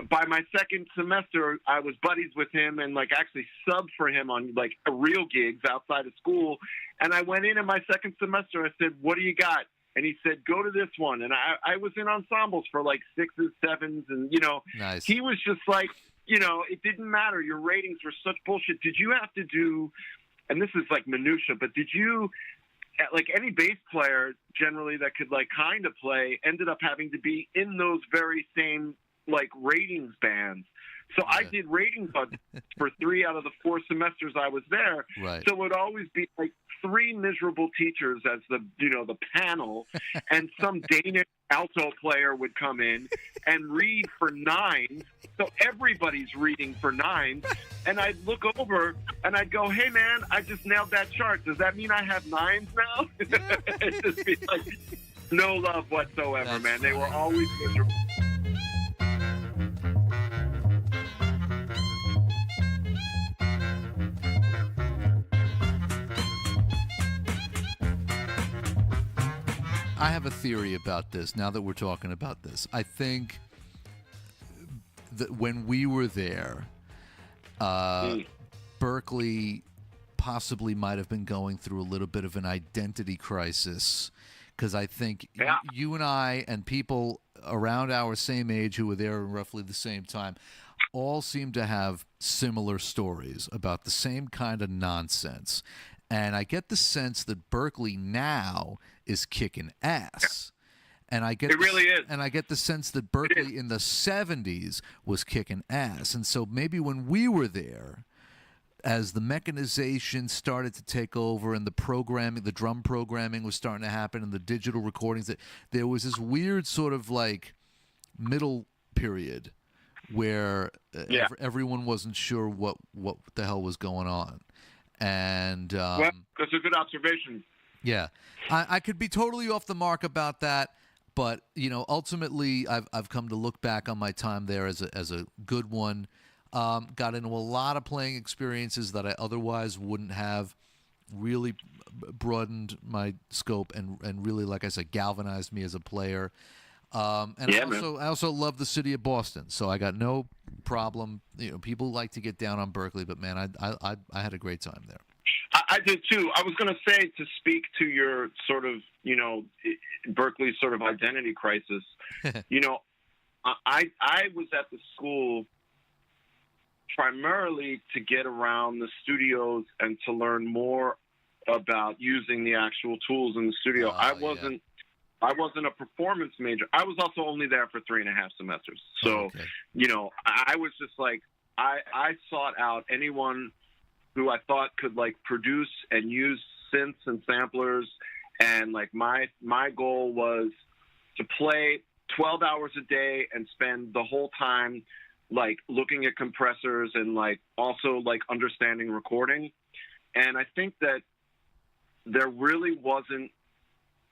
by my second semester, I was buddies with him and like actually subbed for him on like real gigs outside of school. And I went in my second semester. I said, "What do you got?" And he said, "Go to this one." And I was in ensembles for like 6s, 7s, and nice. He was just like, it didn't matter. Your ratings were such bullshit. Did you have to do? And this is like minutia, but did you? Like any bass player generally that could like kind of play ended up having to be in those very same like ratings bands. So I did ratings for 3 out of the 4 semesters I was there. Right. So it would always be like 3 miserable teachers as the panel, and some Danish alto player would come in and read for 9s. So everybody's reading for 9s, and I'd look over and I'd go, "Hey man, I just nailed that chart. Does that mean I have 9s now?" It'd just be like no love whatsoever. That's man. funny. They were always miserable. I have a theory about this now that we're talking about this. I think that when we were there, Berklee possibly might have been going through a little bit of an identity crisis, because I think you and I and people around our same age who were there at roughly the same time all seem to have similar stories about the same kind of nonsense. And I get the sense that Berklee now is kicking ass. And I get it really is. And I get the sense that Berklee in the 70s was kicking ass. And so maybe when we were there, as the mechanization started to take over and the programming, the drum programming was starting to happen and the digital recordings, that there was this weird sort of like middle period where everyone wasn't sure what the hell was going on. And that's a good observation. Yeah, I could be totally off the mark about that, but ultimately, I've come to look back on my time there as a good one. Got into a lot of playing experiences that I otherwise wouldn't have. Really broadened my scope and really, like I said, galvanized me as a player. I also love the city of Boston, so I got no problem. People like to get down on Berklee, but man, I had a great time there. I did too. I was going to say, to speak to your sort of Berklee's sort of identity crisis. I was at the school primarily to get around the studios and to learn more about using the actual tools in the studio. I wasn't a performance major. I was also only there for 3.5 semesters. So, I was just like, I sought out anyone who I thought could like produce and use synths and samplers. And like my goal was to play 12 hours a day and spend the whole time like looking at compressors and like also like understanding recording. And I think that there really wasn't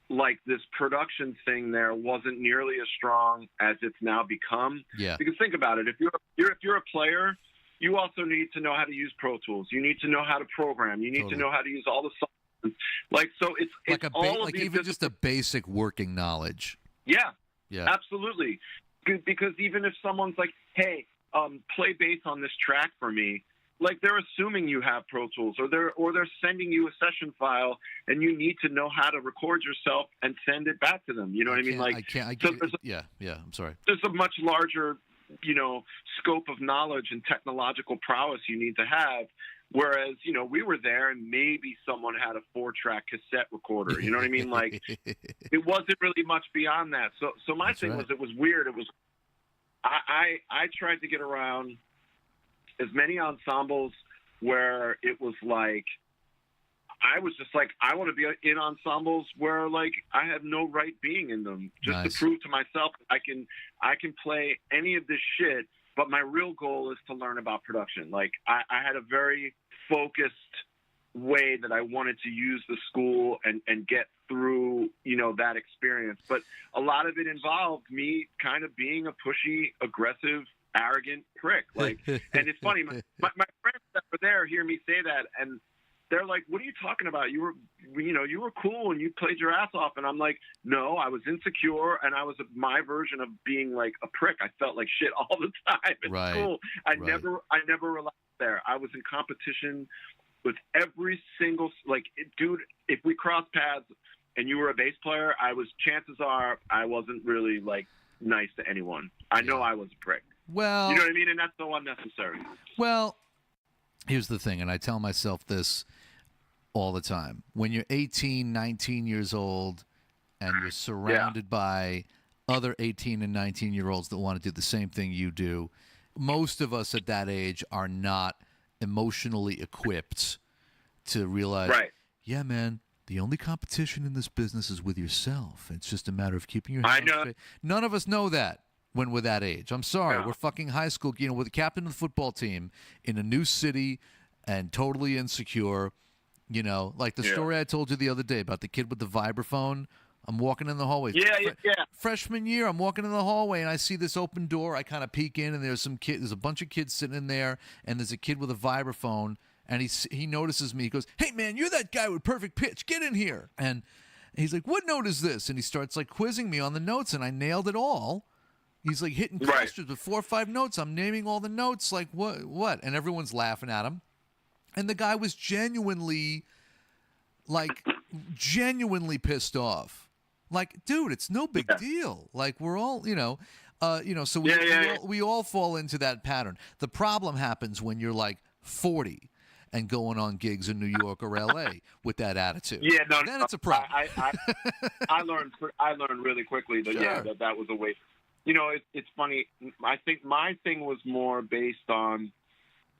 like this production thing there wasn't nearly as strong as it's now become. Yeah. Because think about it. If you're a player, you also need to know how to use Pro Tools. You need to know how to program. You need to know how to use all the software. Like, so it's all of these even just a basic working knowledge. Yeah. Yeah. Absolutely. Because even if someone's like, "Hey, play bass on this track for me," like they're assuming you have Pro Tools, or they're sending you a session file, and you need to know how to record yourself and send it back to them. You know what I mean? Like, I'm sorry. There's a much larger, scope of knowledge and technological prowess you need to have. Whereas, we were there and maybe someone had a 4-track cassette recorder. You know what I mean? Like, it wasn't really much beyond that. So my thing was, it was weird. It was, I tried to get around as many ensembles where it was like, I was just like, I want to be in ensembles where like I have no right being in them, just to prove to myself I can play any of this shit. But my real goal is to learn about production. Like I had a very focused way that I wanted to use the school and get through, that experience. But a lot of it involved me kind of being a pushy, aggressive, arrogant prick. Like, and it's funny, my friends that were there hear me say that, and they're like, "What are you talking about? You were cool and you played your ass off." And I'm like, "No, I was insecure, and I was my version of being like a prick. I felt like shit all the time at school. I never relaxed there. I was in competition with every single, like, dude, if we crossed paths and you were a bass player, chances are I wasn't really like nice to anyone. I know I was a prick. Well, you know what I mean? And that's so unnecessary. Well, here's the thing, and I tell myself this all the time. When you're 18, 19 years old and you're surrounded by other 18 and 19-year-olds that want to do the same thing you do, most of us at that age are not emotionally equipped to realize, yeah, man, the only competition in this business is with yourself. It's just a matter of keeping your head straight. None of us know that when we're that age. I'm sorry. We're fucking high school, we're the captain of the football team in a new city and totally insecure. Like the story I told you the other day about the kid with the vibraphone. I'm walking in the hallway. Freshman year, I'm walking in the hallway, and I see this open door. I kind of peek in, and there's a bunch of kids sitting in there, and there's a kid with a vibraphone, and he notices me. He goes, "Hey, man, you're that guy with perfect pitch. Get in here." And he's like, "What note is this?" And he starts, like, quizzing me on the notes, and I nailed it all. He's, like, hitting clusters with 4 or 5 notes. I'm naming all the notes, like, what? And everyone's laughing at him. And the guy was genuinely pissed off. Like, dude, it's no big deal. Like, we're all, so we all fall into that pattern. The problem happens when you're like 40 and going on gigs in New York or LA with that attitude. Yeah, no, then it's a problem. I learned really quickly that that was a waste. It's funny. I think my thing was more based on,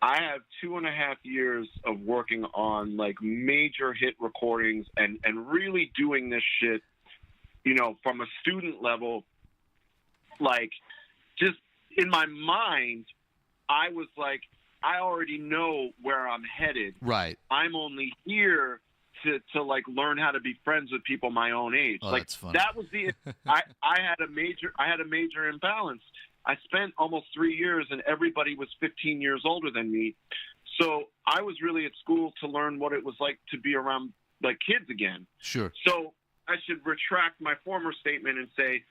I have 2.5 years of working on like major hit recordings and really doing this shit, from a student level. Like, just in my mind, I was like, I already know where I'm headed. Right. I'm only here to like learn how to be friends with people my own age. Oh, like, that's funny. that was I had a major imbalance. I spent almost 3 years, and everybody was 15 years older than me. So I was really at school to learn what it was like to be around like kids again. Sure. So I should retract my former statement and say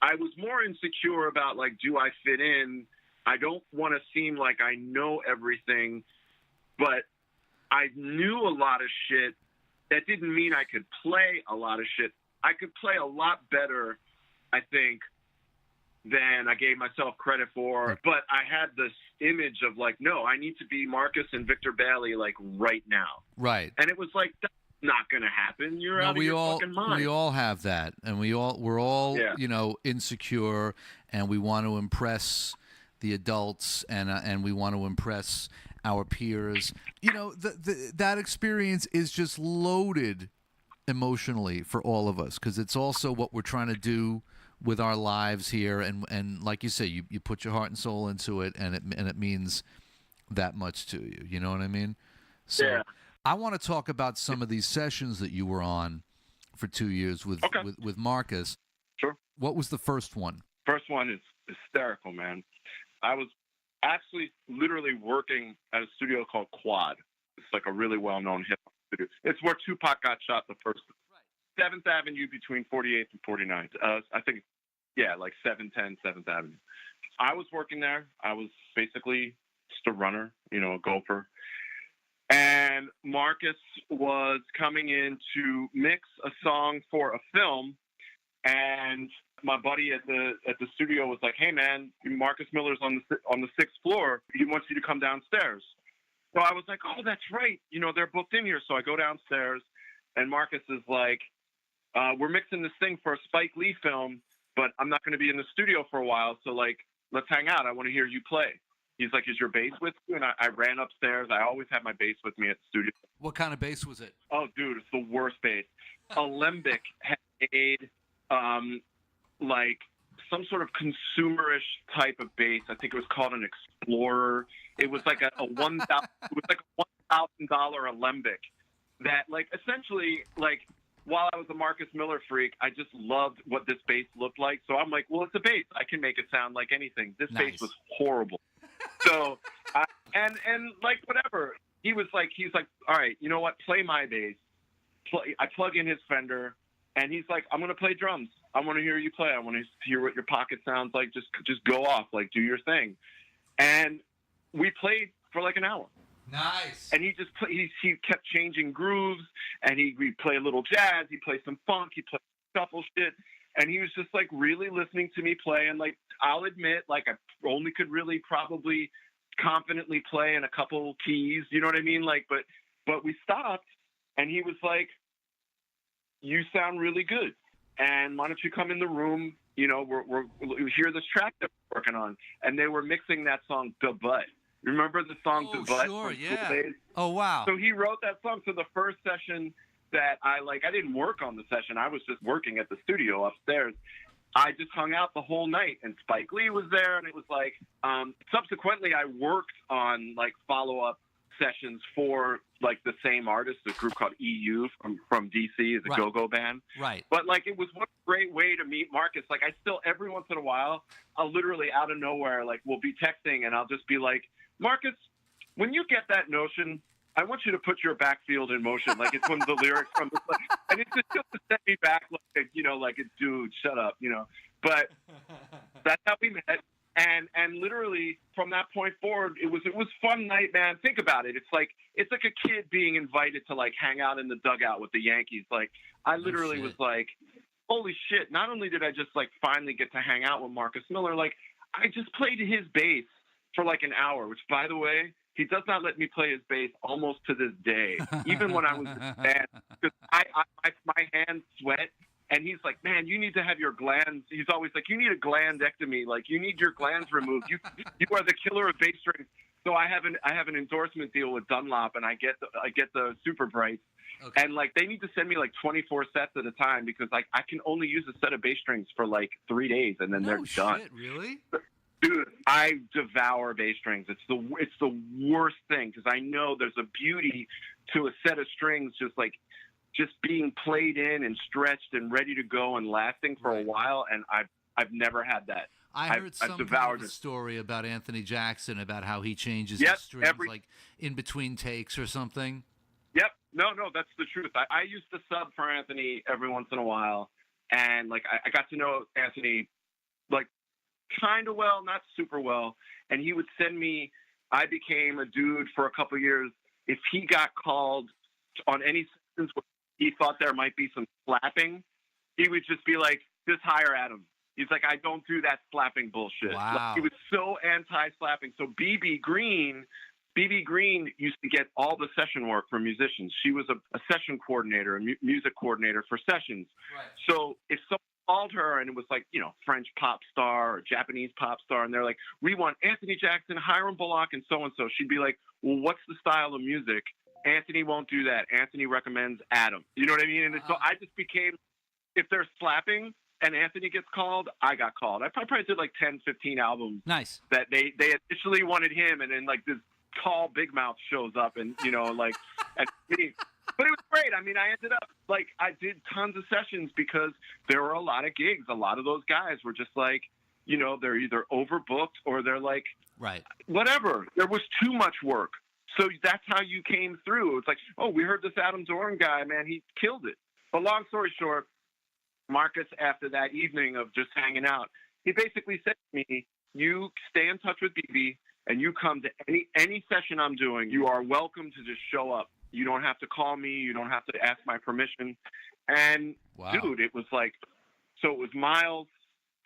I was more insecure about, like, do I fit in? I don't want to seem like I know everything, but I knew a lot of shit. That didn't mean I could play a lot of shit. I could play a lot better, I think, than I gave myself credit for. But I had this image of like, no, I need to be Marcus and Victor Bailey like right now. Right. And it was like, that's not going to happen. You're out of your fucking mind. We all have that, and we're all insecure, and we want to impress the adults, and we want to impress our peers. That experience is just loaded emotionally for all of us, because it's also what we're trying to do with our lives here, and like you say, you put your heart and soul into it, and it means that much to you. You know what I mean? So I want to talk about some of these sessions that you were on for 2 years with Marcus. Sure. What was the first one? First one is hysterical, man. I was actually literally working at a studio called Quad. It's like a really well-known hip-hop studio. It's where Tupac got shot the first. 7th Avenue between 48th and 49th. I think, like 710, 7th Avenue. I was working there. I was basically just a runner, a gopher. And Marcus was coming in to mix a song for a film. And my buddy at the studio was like, "Hey, man, Marcus Miller's on the 6th floor. He wants you to come downstairs." So I was like, "Oh, that's right. They're booked in here." So I go downstairs, and Marcus is like, "We're mixing this thing for a Spike Lee film, but I'm not going to be in the studio for a while. So, like, let's hang out. I want to hear you play." He's like, "Is your bass with you?" And I ran upstairs. I always have my bass with me at the studio. What kind of bass was it? Oh, dude, it's the worst bass. Alembic had made like some sort of consumerish type of bass. I think it was called an Explorer. It was like a $1,000 Alembic that, like, essentially, like, while I was a Marcus Miller freak, I just loved what this bass looked like. So I'm like, well, it's a bass. I can make it sound like anything. This bass was horrible. So, and like whatever. He's like, all right, you know what? Play my bass. I plug in his Fender, and he's like, I'm gonna play drums. I want to hear you play. I want to hear what your pocket sounds like. Just go off, like do your thing. And we played for like an hour. Nice. And he kept changing grooves, and he'd play a little jazz, he'd play some funk, he'd play shuffle shit, and he was just like really listening to me play. And like, I'll admit, like I only could really probably confidently play in a couple keys, you know what I mean? Like, but we stopped, and he was like, "You sound really good, and why don't you come in the room? You know, we hear this track that we're working on." And they were mixing that song, "The Butt." Remember the song "The Butt"? Sure, yeah. Days? Oh, wow. So he wrote that song. So the first session that I didn't work on the session. I was just working at the studio upstairs. I just hung out the whole night, and Spike Lee was there, and it was like, subsequently I worked on like follow-up sessions for like the same artist, a group called EU from DC, is a go-go band. Right. But like, it was one great way to meet Marcus. Like, I still, every once in a while, I'll literally out of nowhere, like we'll be texting, and I'll just be like, Marcus, when you get that notion, I want you to put your backfield in motion. Like, it's one of the lyrics from the play. And it's just to set me back, like, you know, like, dude, shut up, you know. But that's how we met. And literally from that point forward, it was fun night, man. Think about it. It's like a kid being invited to like hang out in the dugout with the Yankees. Like, I literally was like, holy shit. Not only did I just like finally get to hang out with Marcus Miller, like I just played his bass for like an hour, which, by the way, he does not let me play his bass almost to this day, even when I was in the band, because my hands sweat. And he's like, man, you need to have your glands. He's always like, you need a glandectomy. Like, you need your glands removed. You are the killer of bass strings. So I have an endorsement deal with Dunlop, and I get the Super Brights. Okay. And like, they need to send me like 24 sets at a time, because like I can only use a set of bass strings for like 3 days, and then they're done. Shit, really? Dude, I devour bass strings. It's the worst thing, because I know there's a beauty to a set of strings just being played in and stretched and ready to go and lasting for a while, and I've never had that. I heard some kind of story about Anthony Jackson, about how he changes his strings like in between takes or something. Yep. No, that's the truth. I used to sub for Anthony every once in a while, and like I got to know Anthony like kind of well, not super well, and he would send me. I became a dude for a couple of years. If he got called on any sessions where he thought there might be some slapping, he would just be like, just hire Adam. He's like, I don't do that slapping bullshit. Wow. Like, he was so anti-slapping. So BB Green used to get all the session work for musicians. She was a session coordinator, a music coordinator for sessions. Right. So if someone called her and it was like, you know, French pop star or Japanese pop star, and they're like, we want Anthony Jackson, Hiram Bullock, and so-and-so, she'd be like, well, what's the style of music? Anthony won't do that. Anthony recommends Adam. You know what I mean? And so I just became, if they're slapping and Anthony gets called, I got called. I probably did like 10, 15 albums. Nice. That they initially wanted him, and then like this tall big mouth shows up, and you know, like, but it was great. I mean, I ended up like, I did tons of sessions because there were a lot of gigs. A lot of those guys were just like, you know, they're either overbooked or they're like, right, whatever. There was too much work. So that's how you came through. It's like, oh, we heard this Adam Dorn guy, man, he killed it. But long story short, Marcus, after that evening of just hanging out, he basically said to me, you stay in touch with BB, and you come to any session I'm doing, you are welcome to just show up. You don't have to call me. You don't have to ask my permission. And, dude, it was like, so it was Miles,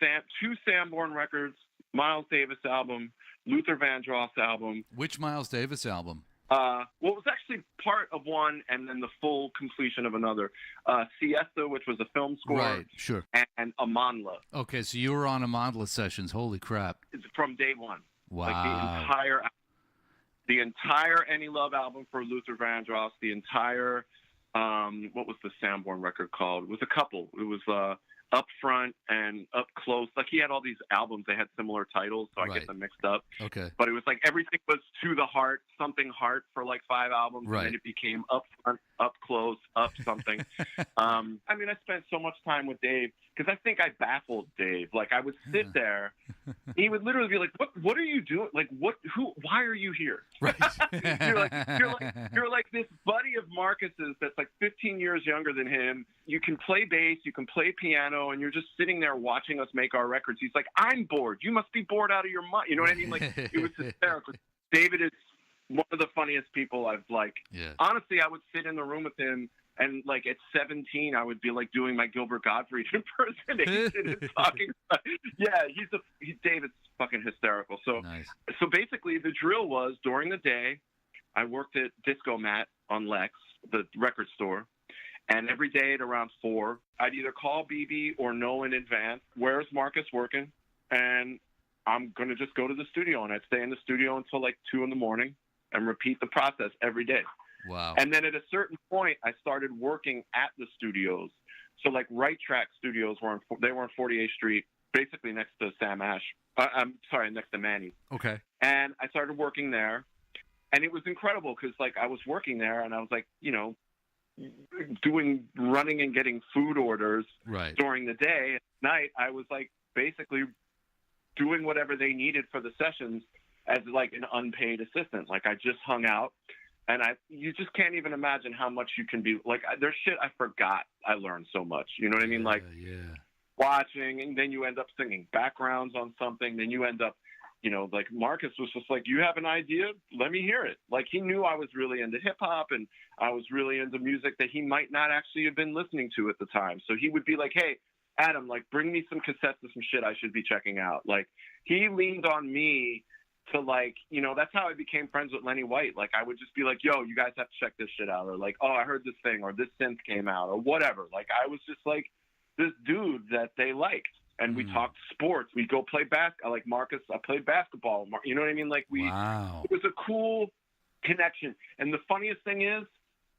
two Sanborn records, Miles Davis album, Luther Vandross album. Which Miles Davis album? Well, it was actually part of one and then the full completion of another. Siesta, which was a film score. Right, sure. And Amanla. Okay, so you were on Amanla sessions. Holy crap. From day one. Wow. Like the entire Any Love album for Luther Vandross, the entire, what was the Sanborn record called? It was a couple. It was Up Front and Up Close. Like he had all these albums. They had similar titles, so I get them mixed up. Okay. But it was like everything was To the Heart, something Heart for like 5 albums. Right. And then it became Up Front, Up Close, Up something. I mean, I spent so much time with Dave because I think I baffled Dave. Like I would sit there. He would literally be like, what are you doing? Like why are you here? Right. you're like this buddy of Marcus's that's like 15 years younger than him. You can play bass, you can play piano, and you're just sitting there watching us make our records. He's like, I'm bored. You must be bored out of your mind. You know what I mean? Like it was hysterical. David is one of the funniest people I've honestly, I would sit in the room with him. And like at 17, I would be like doing my Gilbert Gottfried impersonation and talking. Yeah, David's fucking hysterical. So, So basically, the drill was during the day, I worked at Disco Mat on Lex, the record store, and every day at around 4, I'd either call BB or know in advance, where's Marcus working, and I'm gonna just go to the studio, and I'd stay in the studio until like 2 in the morning, and repeat the process every day. Wow. And then at a certain point, I started working at the studios. So like Right Track Studios were on 48th Street, basically next to Sam Ash. Next to Manny. Okay. And I started working there, and it was incredible because like I was working there and I was like, running and getting food orders during the day. At night, I was like basically doing whatever they needed for the sessions as like an unpaid assistant. Like I just hung out. And you just can't even imagine how much you can be like. There's shit I forgot. I learned so much. You know what I mean? Like watching, and then you end up singing backgrounds on something. Then you end up, like Marcus was just like, you have an idea? Let me hear it. Like he knew I was really into hip hop and I was really into music that he might not actually have been listening to at the time. So he would be like, hey, Adam, like bring me some cassettes of some shit I should be checking out. Like he leaned on me to like, that's how I became friends with Lenny White. Like I would just be like, yo, you guys have to check this shit out. Or like, oh, I heard this thing, or this synth came out, or whatever. Like I was just like this dude that they liked. And we talked sports. We go play like Marcus, I played basketball. You know what I mean? Like it was a cool connection. And the funniest thing is,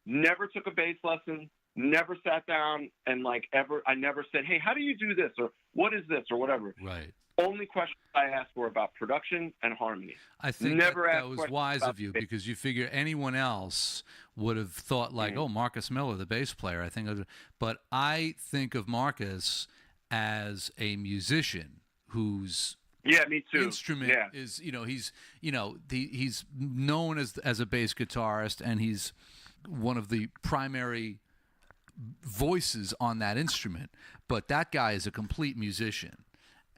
never took a bass lesson, never sat down and I never said, hey, how do you do this? Or what is this? Or whatever. Right. Only questions I asked were about production and harmony. I think that was wise of you because you figure anyone else would have thought like, oh, Marcus Miller, the bass player. But I think of Marcus as a musician whose me too. Instrument is, he's known as a bass guitarist, and he's one of the primary voices on that instrument. But that guy is a complete musician.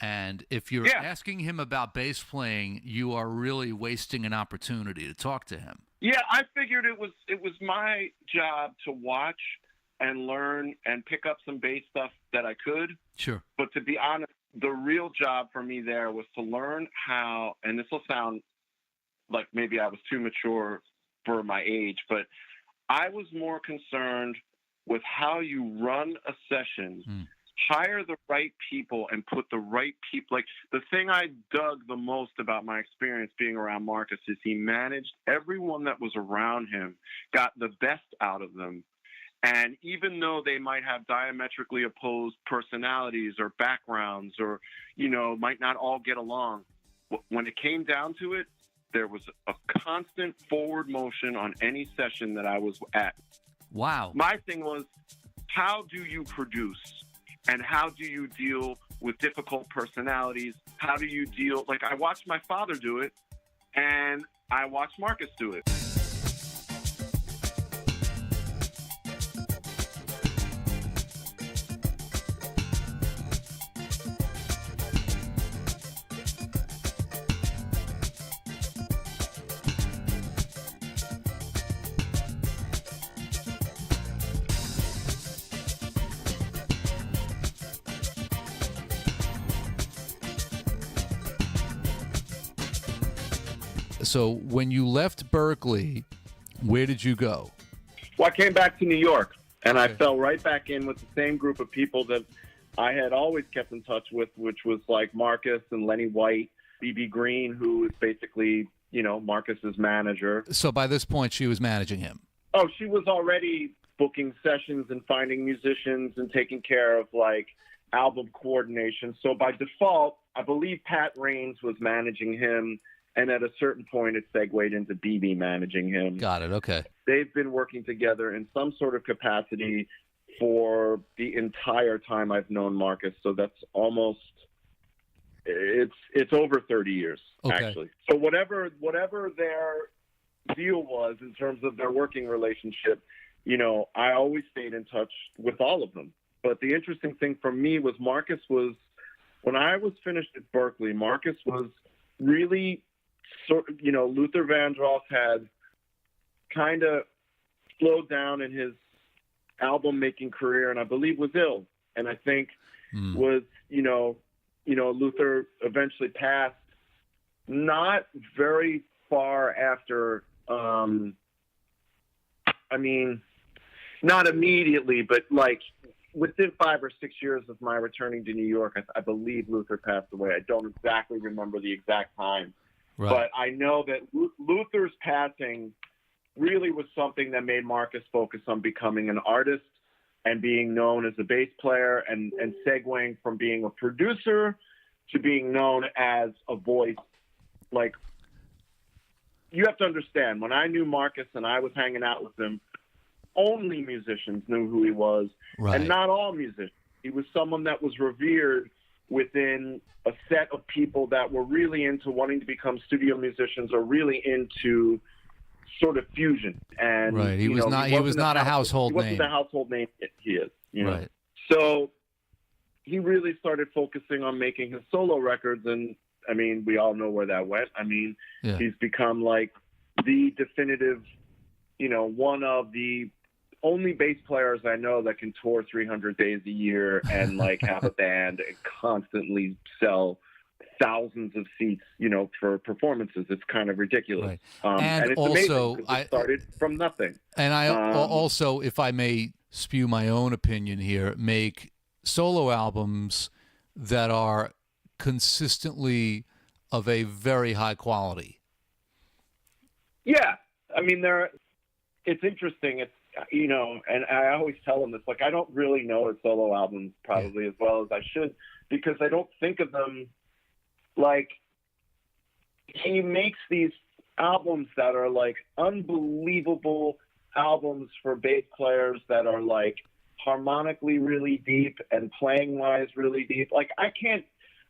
And if you're asking him about bass playing, you are really wasting an opportunity to talk to him. Yeah, I figured it was my job to watch and learn and pick up some bass stuff that I could. Sure. But to be honest, the real job for me there was to learn how, and this will sound like maybe I was too mature for my age, but I was more concerned with how you run a session, hire the right people and put the right people. Like the thing I dug the most about my experience being around Marcus is he managed everyone that was around him, got the best out of them. And even though they might have diametrically opposed personalities or backgrounds or, might not all get along, when it came down to it, there was a constant forward motion on any session that I was at. Wow. My thing was, how do you produce? And how do you deal with difficult personalities? How do you deal? Like, I watched my father do it, and I watched Marcus do it. So when you left Berklee, where did you go? Well, I came back to New York, and I fell right back in with the same group of people that I had always kept in touch with, which was like Marcus and Lenny White, B.B. Green, who is basically, Marcus's manager. So by this point, she was managing him. Oh, she was already booking sessions and finding musicians and taking care of album coordination. So by default, I believe Pat Raines was managing him, and at a certain point, it segued into BB managing him. Got it. Okay. They've been working together in some sort of capacity for the entire time I've known Marcus. So that's almost, it's over 30 years, actually. So whatever their deal was in terms of their working relationship, you know, I always stayed in touch with all of them. But the interesting thing for me was Marcus was, when I was finished at Berklee, Marcus was really you know, Luther Vandross had kind of slowed down in his album making career, and I believe was ill. And I think was, you know, Luther eventually passed not very far after, I mean, not immediately, but like within 5 or 6 years of my returning to New York, I believe Luther passed away. I don't exactly remember the exact time. Right. But I know that Luther's passing really was something that made Marcus focus on becoming an artist and being known as a bass player and segueing from being a producer to being known as a voice. Like, you have to understand, when I knew Marcus and I was hanging out with him, only musicians knew who he was, and not all musicians. He was someone that was revered within a set of people that were really into wanting to become studio musicians or really into sort of fusion. And he was not a household name. He wasn't the household name he is. You know? Right. So he really started focusing on making his solo records, and I mean, we all know where that went. I mean, he's become like the definitive, you know, one of the only bass players I know that can tour 300 days a year and like have a band and constantly sell thousands of seats, you know, for performances. It's kind of ridiculous. Right. And it's also, amazing 'cause it started from nothing. And I also, if I may spew my own opinion here, make solo albums that are consistently of a very high quality. Yeah. I mean, it's interesting. It's, you know, and I always tell them this, like, I don't really know his solo albums probably as well as I should, because I don't think of them like, he makes these albums that are like unbelievable albums for bass players that are like harmonically really deep and playing wise really deep. Like,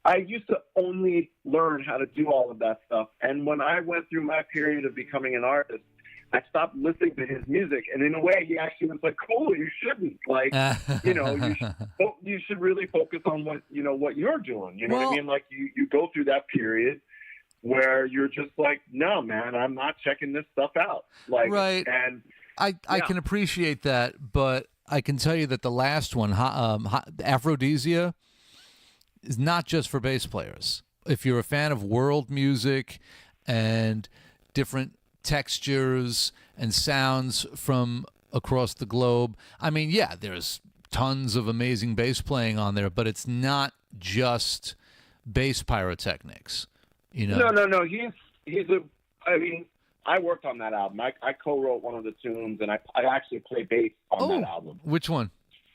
I used to only learn how to do all of that stuff. And when I went through my period of becoming an artist, I stopped listening to his music, and in a way, he actually was like, "Cool, you shouldn't. Like, you know, you should really focus on what you're doing. You know what I mean? Like, you go through that period where you're just like, no, man, I'm not checking this stuff out. Like, right. And I can appreciate that, but I can tell you that the last one, Aphrodisia, is not just for bass players. If you're a fan of world music and different textures and sounds from across the globe, I mean, yeah, there's tons of amazing bass playing on there, but it's not just bass pyrotechnics, you know? No. I mean, I worked on that album. I co-wrote one of the tunes, and I actually play bass on that album. Which one?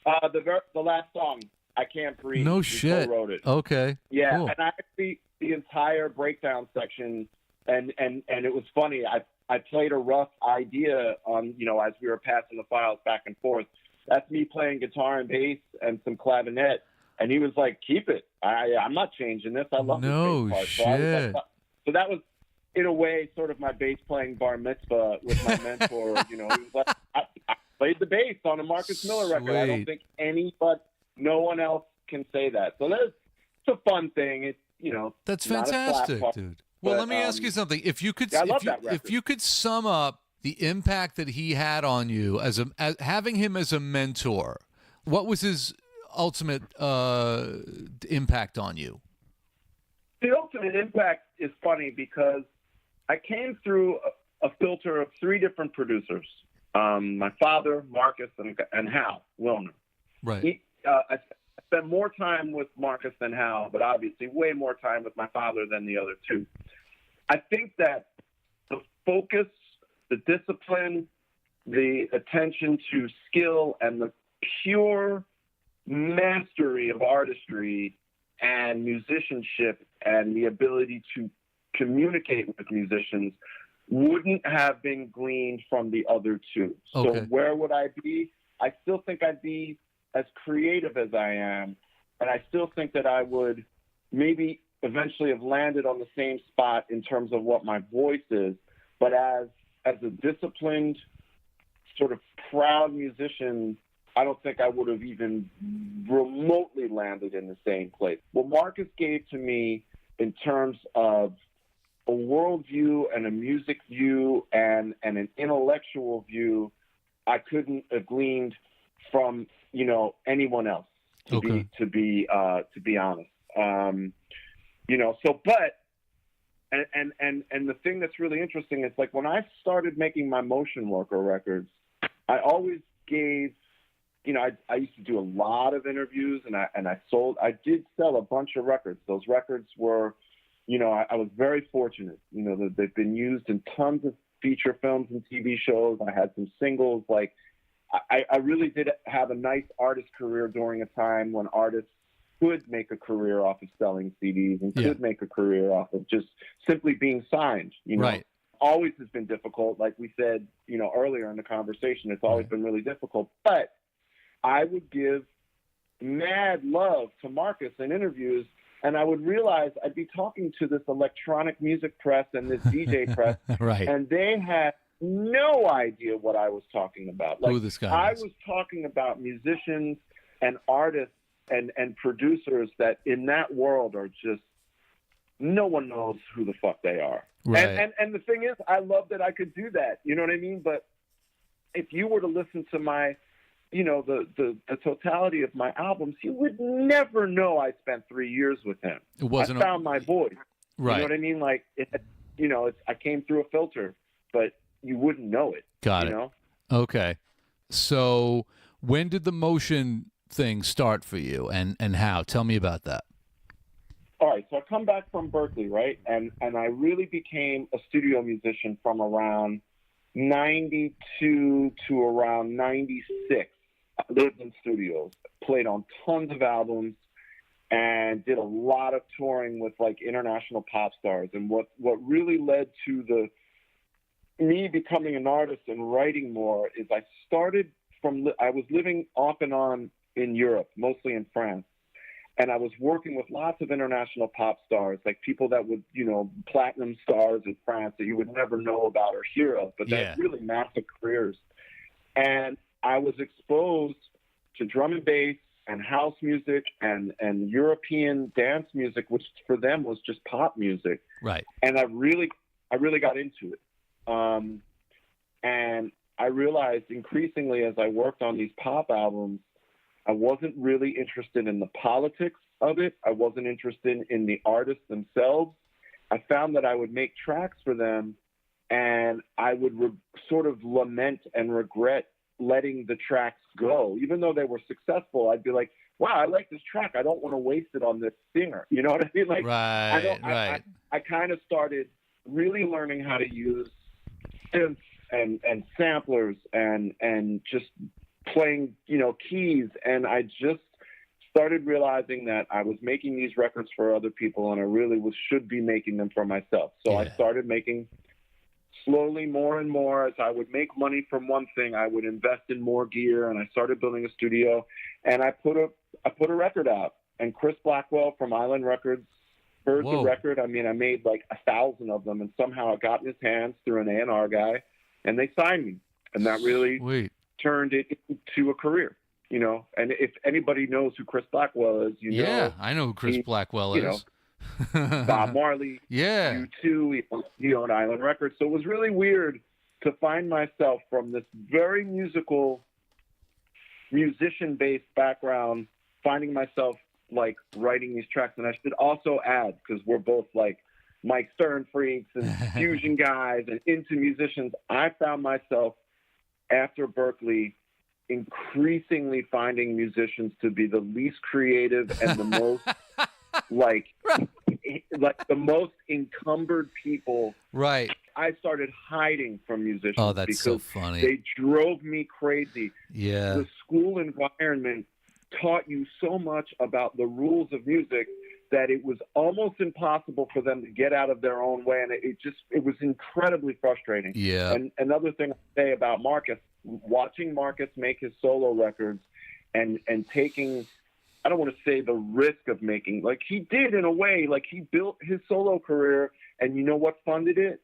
The last song, I Can't Breathe. No shit. Co-wrote it. Okay. Yeah, cool. and I actually, the entire breakdown section, and it was funny. I played a rough idea on, you know, as we were passing the files back and forth. That's me playing guitar and bass and some clavinet. And he was like, keep it. I'm not changing this. I love this bass part. Shit. So that was, in a way, sort of my bass playing bar mitzvah with my mentor. You know, he was like, I played the bass on a Marcus Miller record. I don't think no one else can say that. So it's a fun thing. It's, you know. That's fantastic, dude. Well, let me ask you something. If you could sum up the impact that he had on you as having him as a mentor, what was his ultimate impact on you? The ultimate impact is funny because I came through a filter of 3 different producers: my father, Marcus, and Hal Wilner. Right. I spent more time with Marcus than Hal, but obviously way more time with my father than the other 2. I think that the focus, the discipline, the attention to skill, and the pure mastery of artistry and musicianship and the ability to communicate with musicians wouldn't have been gleaned from the other two. Okay. So where would I be? I still think I'd be as creative as I am, and I still think that I would maybe eventually have landed on the same spot in terms of what my voice is, but as a disciplined, sort of proud musician, I don't think I would have even remotely landed in the same place. What Marcus gave to me in terms of a worldview and a music view and an intellectual view, I couldn't have gleaned from, anyone else, to be honest. And the thing that's really interesting is, like, when I started making my Mocean Worker records, I always gave, I used to do a lot of interviews, and I did sell a bunch of records. Those records were, I was very fortunate. They've been used in tons of feature films and TV shows. I had some singles. Like, I really did have a nice artist career during a time when artists could make a career off of selling CDs and could make a career off of just simply being signed. Right. Always has been difficult. Like we said, earlier in the conversation, it's always been really difficult. But I would give mad love to Marcus in interviews, and I would realize I'd be talking to this electronic music press and this DJ press, right, and they had no idea what I was talking about. Like, who this guy I is. was talking about musicians and artists and producers that in that world are just, no one knows who the fuck they are. Right. And the thing is, I love that I could do that. You know what I mean? But if you were to listen to my, the totality of my albums, you would never know I spent 3 years with him. It wasn't I found my voice. Right. You know what I mean? Like, I came through a filter, but you wouldn't know it. Got it. Know? Okay. So when did the Mocean thing start for you, and how? Tell me about that. All right, so I come back from Berklee, right? And I really became a studio musician from around 92 to around 96. I lived in studios, played on tons of albums, and did a lot of touring with, like, international pop stars. And what really led to me becoming an artist and writing more is I was living off and on in Europe, mostly in France. And I was working with lots of international pop stars, like people that would, platinum stars in France that you would never know about or hear of, but they had really massive careers. And I was exposed to drum and bass and house music and European dance music, which for them was just pop music. Right. And I really got into it. And I realized increasingly as I worked on these pop albums, I wasn't really interested in the politics of it. I wasn't interested in the artists themselves. I found that I would make tracks for them, and I would sort of lament and regret letting the tracks go. Even though they were successful, I'd be like, wow, I like this track. I don't want to waste it on this singer. You know what I mean? Like, right. I kind of started really learning how to use synths and samplers and just playing, keys. And I just started realizing that I was making these records for other people, and I really should be making them for myself. So I started making slowly more and more. As I would make money from one thing, I would invest in more gear, and I started building a studio, and I put a record out. And Chris Blackwell from Island Records heard the record. I mean, I made like 1,000 of them, and somehow I got in his hands through an A&R guy, and they signed me. And that really turned it into a career, And if anybody knows who Chris Blackwell is, I know who Chris Blackwell is. Bob Marley, U2, he owned Island Records. So it was really weird to find myself from this very musical, musician-based background, finding myself like writing these tracks. And I should also add, because we're both like Mike Stern freaks and fusion guys and into musicians, I found myself after Berklee increasingly finding musicians to be the least creative and the most like the most encumbered people. Right. I started hiding from musicians. Oh, that's because so funny. They drove me crazy. Yeah. The school environment taught you so much about the rules of music that it was almost impossible for them to get out of their own way. And it was incredibly frustrating. Yeah. And another thing I say about Marcus, watching Marcus make his solo records and taking, I don't want to say the risk of making, like he did in a way, like he built his solo career, and you know what funded it?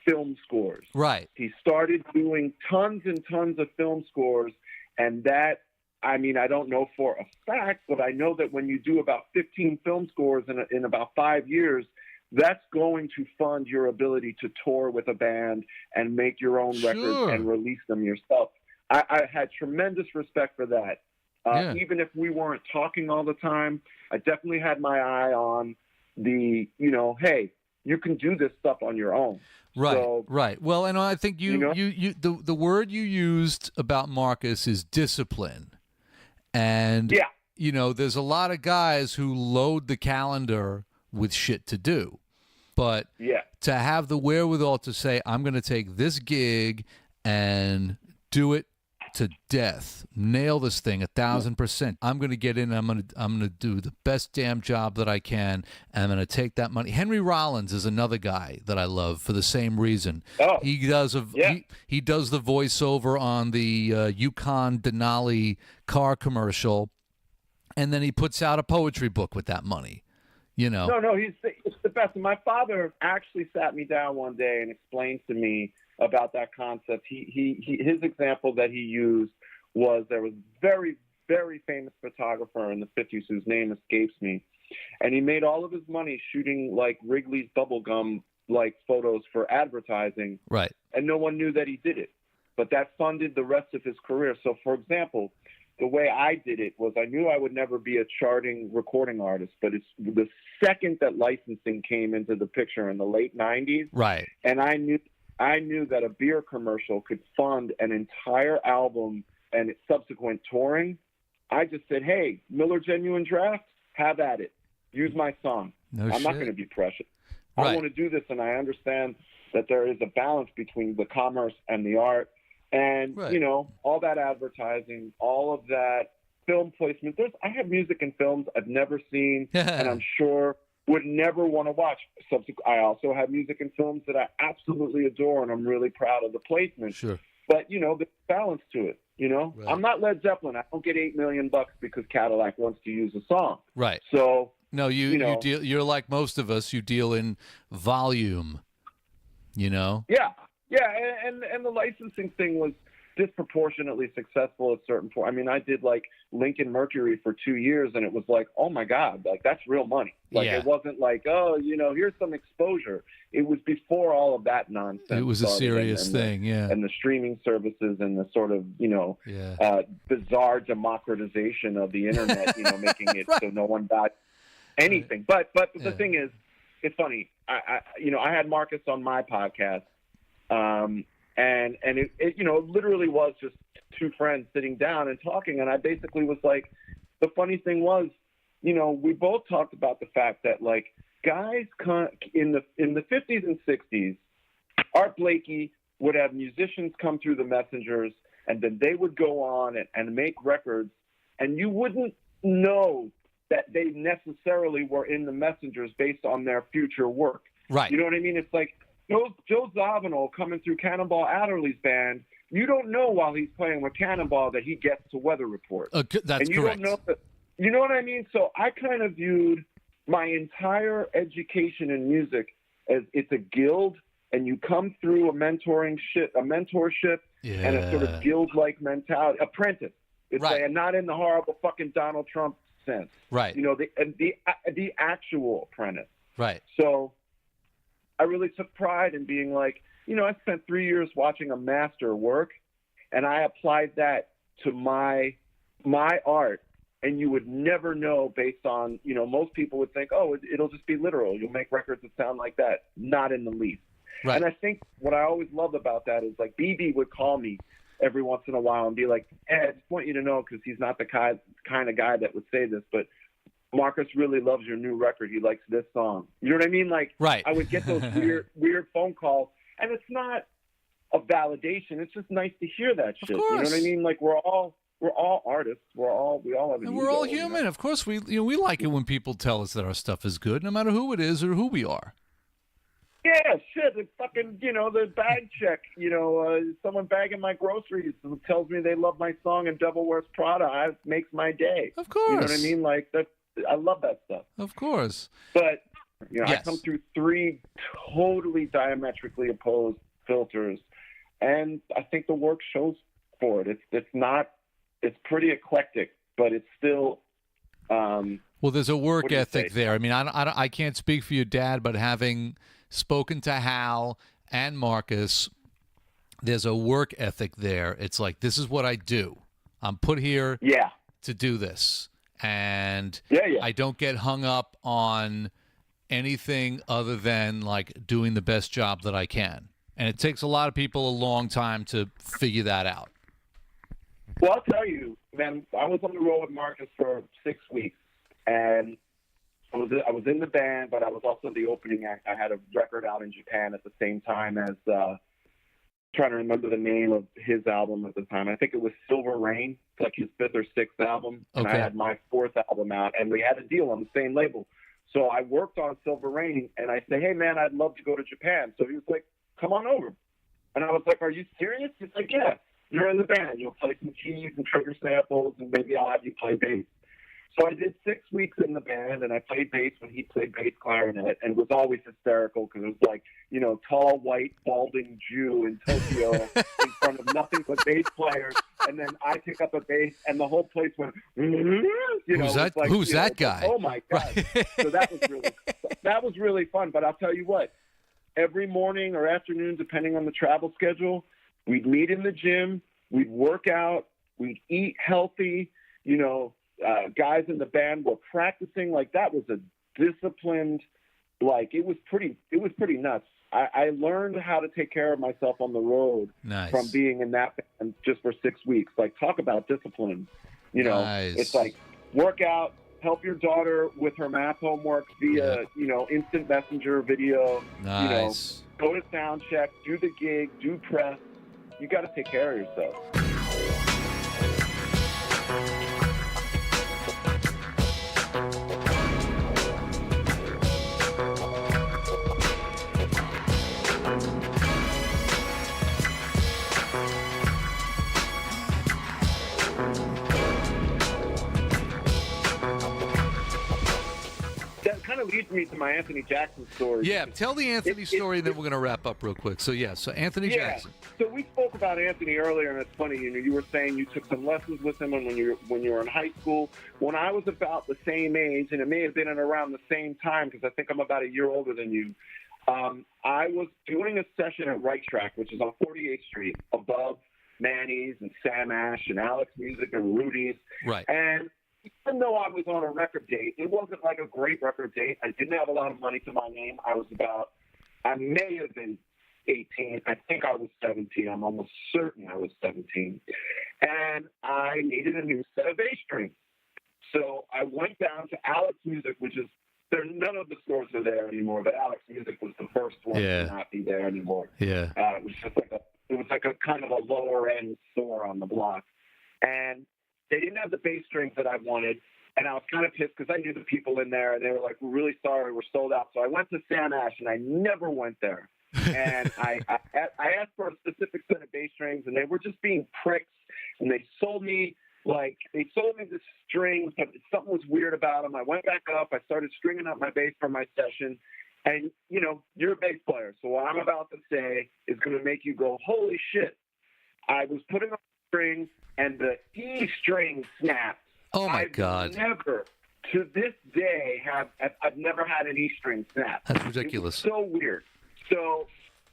Film scores. Right. He started doing tons and tons of film scores, and that, I mean, I don't know for a fact, but I know that when you do about 15 film scores in about 5 years, that's going to fund your ability to tour with a band and make your own records and release them yourself. I had tremendous respect for that. Even if we weren't talking all the time, I definitely had my eye on the, hey, you can do this stuff on your own. Right, so, right. Well, and I think the word you used about Marcus is discipline. And, there's a lot of guys who load the calendar with shit to do. But to have the wherewithal to say, I'm going to take this gig and do it to death, nail this thing 1,000%. I'm going to get in. I'm going to do the best damn job that I can. And I'm going to take that money. Henry Rollins is another guy that I love for the same reason. Oh, he does he does the voiceover on the Yukon Denali car commercial, and then he puts out a poetry book with that money. No, it's the best. My father actually sat me down one day and explained to me about that concept. His example that he used was, there was very, very famous photographer in the 50s whose name escapes me, and he made all of his money shooting like Wrigley's bubblegum like photos for advertising, right? And no one knew that he did it, but that funded the rest of his career. So, for example, the way I did it was, I knew I would never be a charting recording artist, but it's the second that licensing came into the picture in the late 90s, right? And I knew that a beer commercial could fund an entire album and its subsequent touring. I just said, hey, Miller Genuine Draft, have at it. Use my song. I'm not going to be precious. Right. I want to do this, and I understand that there is a balance between the commerce and the art. And, all that advertising, all of that film placement. I have music in films I've never seen, and I'm sure would never want to watch. I also have music in films that I absolutely adore, and I'm really proud of the placement. Sure. But, there's balance to it, Right. I'm not Led Zeppelin. I don't get $8 million because Cadillac wants to use a song. Right. So, no, you're like most of us. You deal in volume, Yeah. Yeah, and the licensing thing was disproportionately successful at certain point. I mean, I did like Lincoln Mercury for 2 years, and it was like, oh my God, like that's real money. Like it wasn't like, oh, here's some exposure. It was before all of that nonsense. It was a serious thing, and the streaming services and the sort of, bizarre democratization of the internet, making it so no one got anything. Right. But the thing is, it's funny. I had Marcus on my podcast. And it literally was just two friends sitting down and talking. And I basically was like, the funny thing was, we both talked about the fact that like guys in the 50s and 60s, Art Blakey would have musicians come through the messengers, and then they would go on and make records, and you wouldn't know that they necessarily were in the messengers based on their future work. Right. You know what I mean? It's like, Joe Zawinul coming through Cannonball Adderley's band, you don't know while he's playing with Cannonball that he gets to Weather Report. That's correct. Don't know you know what I mean? So I kind of viewed my entire education in music as it's a guild, and you come through a mentorship, and a sort of guild-like mentality. Apprentice. It's right. like, and not in the horrible fucking Donald Trump sense. Right. The actual apprentice. Right. So I really took pride in being like, I spent 3 years watching a master work, and I applied that to my art, and you would never know based on, most people would think, oh, it'll just be literal. You'll make records that sound like that. Not in the least. Right. And I think what I always loved about that is like BB would call me every once in a while and be like, Ed, I just want you to know, because he's not the kind of guy that would say this, but Marcus really loves your new record. He likes this song. You know what I mean? Like, right. I would get those weird phone calls, and it's not a validation. It's just nice to hear that shit. You know what I mean? Like, we're all we're all artists. We all have an And we're ego, all human. Of course, we like it when people tell us that our stuff is good, no matter who it is or who we are. Yeah, shit. It's fucking, the bag check. Someone bagging my groceries who tells me they love my song and Devil Wears Prada. It makes my day. Of course. You know what I mean? Like, I love that stuff. Of course. But, Yes. I come through 3 totally diametrically opposed filters, and I think the work shows for it. It's pretty eclectic, but it's still. Well, there's a work ethic there. I mean, I can't speak for your dad, but having spoken to Hal and Marcus, there's a work ethic there. It's like, this is what I do. I'm put here to do this. And I don't get hung up on anything other than like doing the best job that I can. And it takes a lot of people a long time to figure that out. Well, I'll tell you, man, I was on the road with Marcus for 6 weeks, and I was in the band, but I was also the opening act. I had a record out in Japan at the same time as trying to remember the name of his album at the time. I think it was Silver Rain, like his 5th or 6th album. And I had my 4th album out, and we had a deal on the same label. So I worked on Silver Rain, and I said, hey, man, I'd love to go to Japan. So he was like, come on over. And I was like, are you serious? He's like, yeah, you're in the band. You'll play some keys and trigger samples, and maybe I'll have you play bass. So I did 6 weeks in the band, and I played bass when he played bass clarinet, and it was always hysterical because it was like, tall, white, balding Jew in Tokyo in front of nothing but bass players, and then I pick up a bass, and the whole place went, Who's that guy? Oh, my God. Right. So that was really fun, but I'll tell you what, every morning or afternoon, depending on the travel schedule, we'd meet in the gym, we'd work out, we'd eat healthy, guys in the band were practicing. Like, that was a disciplined, like, it was pretty nuts. I learned how to take care of myself on the road from being in that band just for 6 weeks. Like, talk about discipline. It's like work out, help your daughter with her math homework via, instant messenger video, go to sound check, do the gig, do press. You got to take care of yourself. Leads me to my Anthony Jackson story. Yeah, tell the Anthony story, and then we're going to wrap up real quick. So Anthony Jackson. So we spoke about Anthony earlier, and it's funny. You were saying you took some lessons with him when you were in high school. When I was about the same age, and it may have been at around the same time because I think I'm about a year older than you. I was doing a session at Right Track, which is on 48th Street, above Manny's and Sam Ash and Alex Music and Rudy's. Right. And even though I was on a record date, it wasn't like a great record date. I didn't have a lot of money to my name. I may have been 18. I think I was 17. I'm almost certain I was 17. And I needed a new set of bass strings. So I went down to Alex Music, which is, none of the stores are there anymore, but Alex Music was the first one to not be there anymore. Yeah. It was just like a kind of a lower end store on the block. And they didn't have the bass strings that I wanted, and I was kind of pissed because I knew the people in there, and they were like, we're really sorry, we're sold out. So I went to Sam Ash, and I never went there. And I asked for a specific set of bass strings, and they were just being pricks, and they sold me the strings, but something was weird about them. I went back up, I started stringing up my bass for my session, and, you're a bass player, so what I'm about to say is going to make you go, holy shit. I was putting on strings, and the E string snapped. Oh my God! Never, to this day, I've never had an E string snap. That's ridiculous. It was so weird. So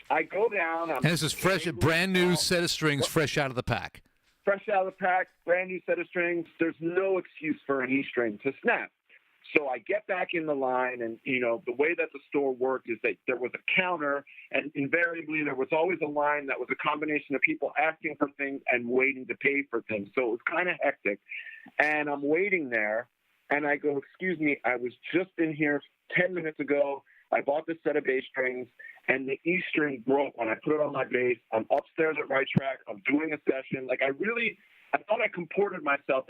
I go down. And this is fresh, a brand new set of strings, fresh out of the pack. Fresh out of the pack, brand new set of strings. There's no excuse for an E string to snap. So I get back in the line, and, the way that the store worked is that there was a counter, and invariably there was always a line that was a combination of people asking for things and waiting to pay for things. So it was kind of hectic. And I'm waiting there, and I go, excuse me, I was just in here 10 minutes ago. I bought this set of bass strings, and the E string broke when I put it on my bass. I'm upstairs at Right Track. I'm doing a session. Like, I thought I comported myself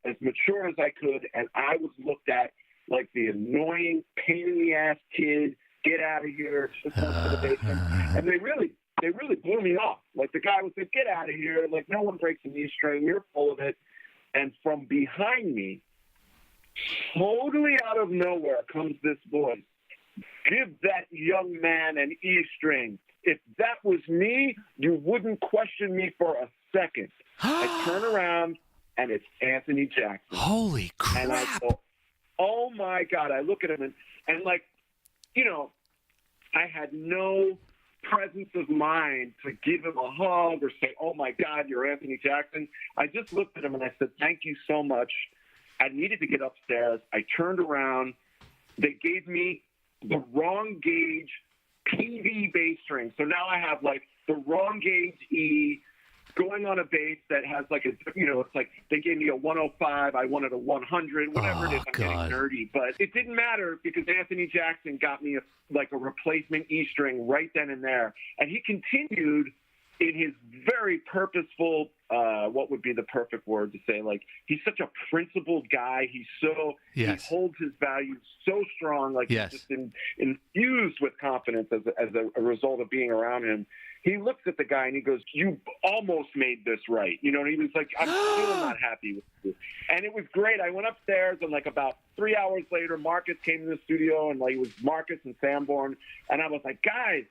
as mature as I could, and I was looked at like the annoying, pain in the ass kid. Get out of here! It's just for the basement. And they really blew me off. Like the guy was like, "Get out of here!" Like no one breaks an E string. You're full of it. And from behind me, totally out of nowhere, comes this voice: "Give that young man an E string. If that was me, you wouldn't question me for a second." I turn around, and it's Anthony Jackson. Holy crap! And I go, "Oh my God!" I look at him, and like, you know, I had no presence of mind to give him a hug or say, "Oh my God, you're Anthony Jackson." I just looked at him and I said, "Thank you so much." I needed to get upstairs. I turned around. They gave me the wrong gauge PV bass string. So now I have like the wrong gauge E going on a bass that has like a, you know, it's like they gave me a 105. I wanted a 100, whatever it is. I'm getting nerdy, but it didn't matter because Anthony Jackson got me a replacement E string right then and there. And he continued in his very purposeful, what would be the perfect word to say? Like, he's such a principled guy. He holds his values so strong. Like, he's just infused with confidence as a result of being around him. He looks at the guy and he goes, "You almost made this right." You know, and he was like, "I'm still not happy with you." And it was great. I went upstairs and like about 3 hours later, Marcus came to the studio and like it was Marcus and Sanborn. And I was like, "Guys,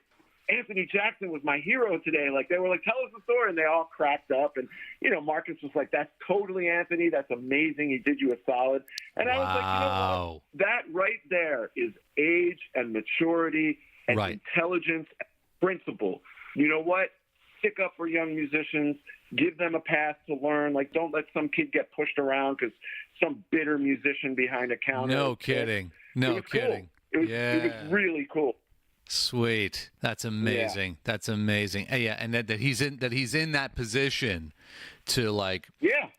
Anthony Jackson was my hero today." Like, they were like, "Tell us the story." And they all cracked up. And, you know, Marcus was like, "That's totally Anthony. That's amazing. He did you a solid." And I was like, you know what? That right there is age and maturity and intelligence and principle. You know what? Stick up for young musicians. Give them a path to learn. Like, don't let some kid get pushed around because some bitter musician behind a counter. No kidding. No kidding. Cool. It was really cool. Sweet. That's amazing. Yeah. That's amazing. Yeah, and that he's in that position to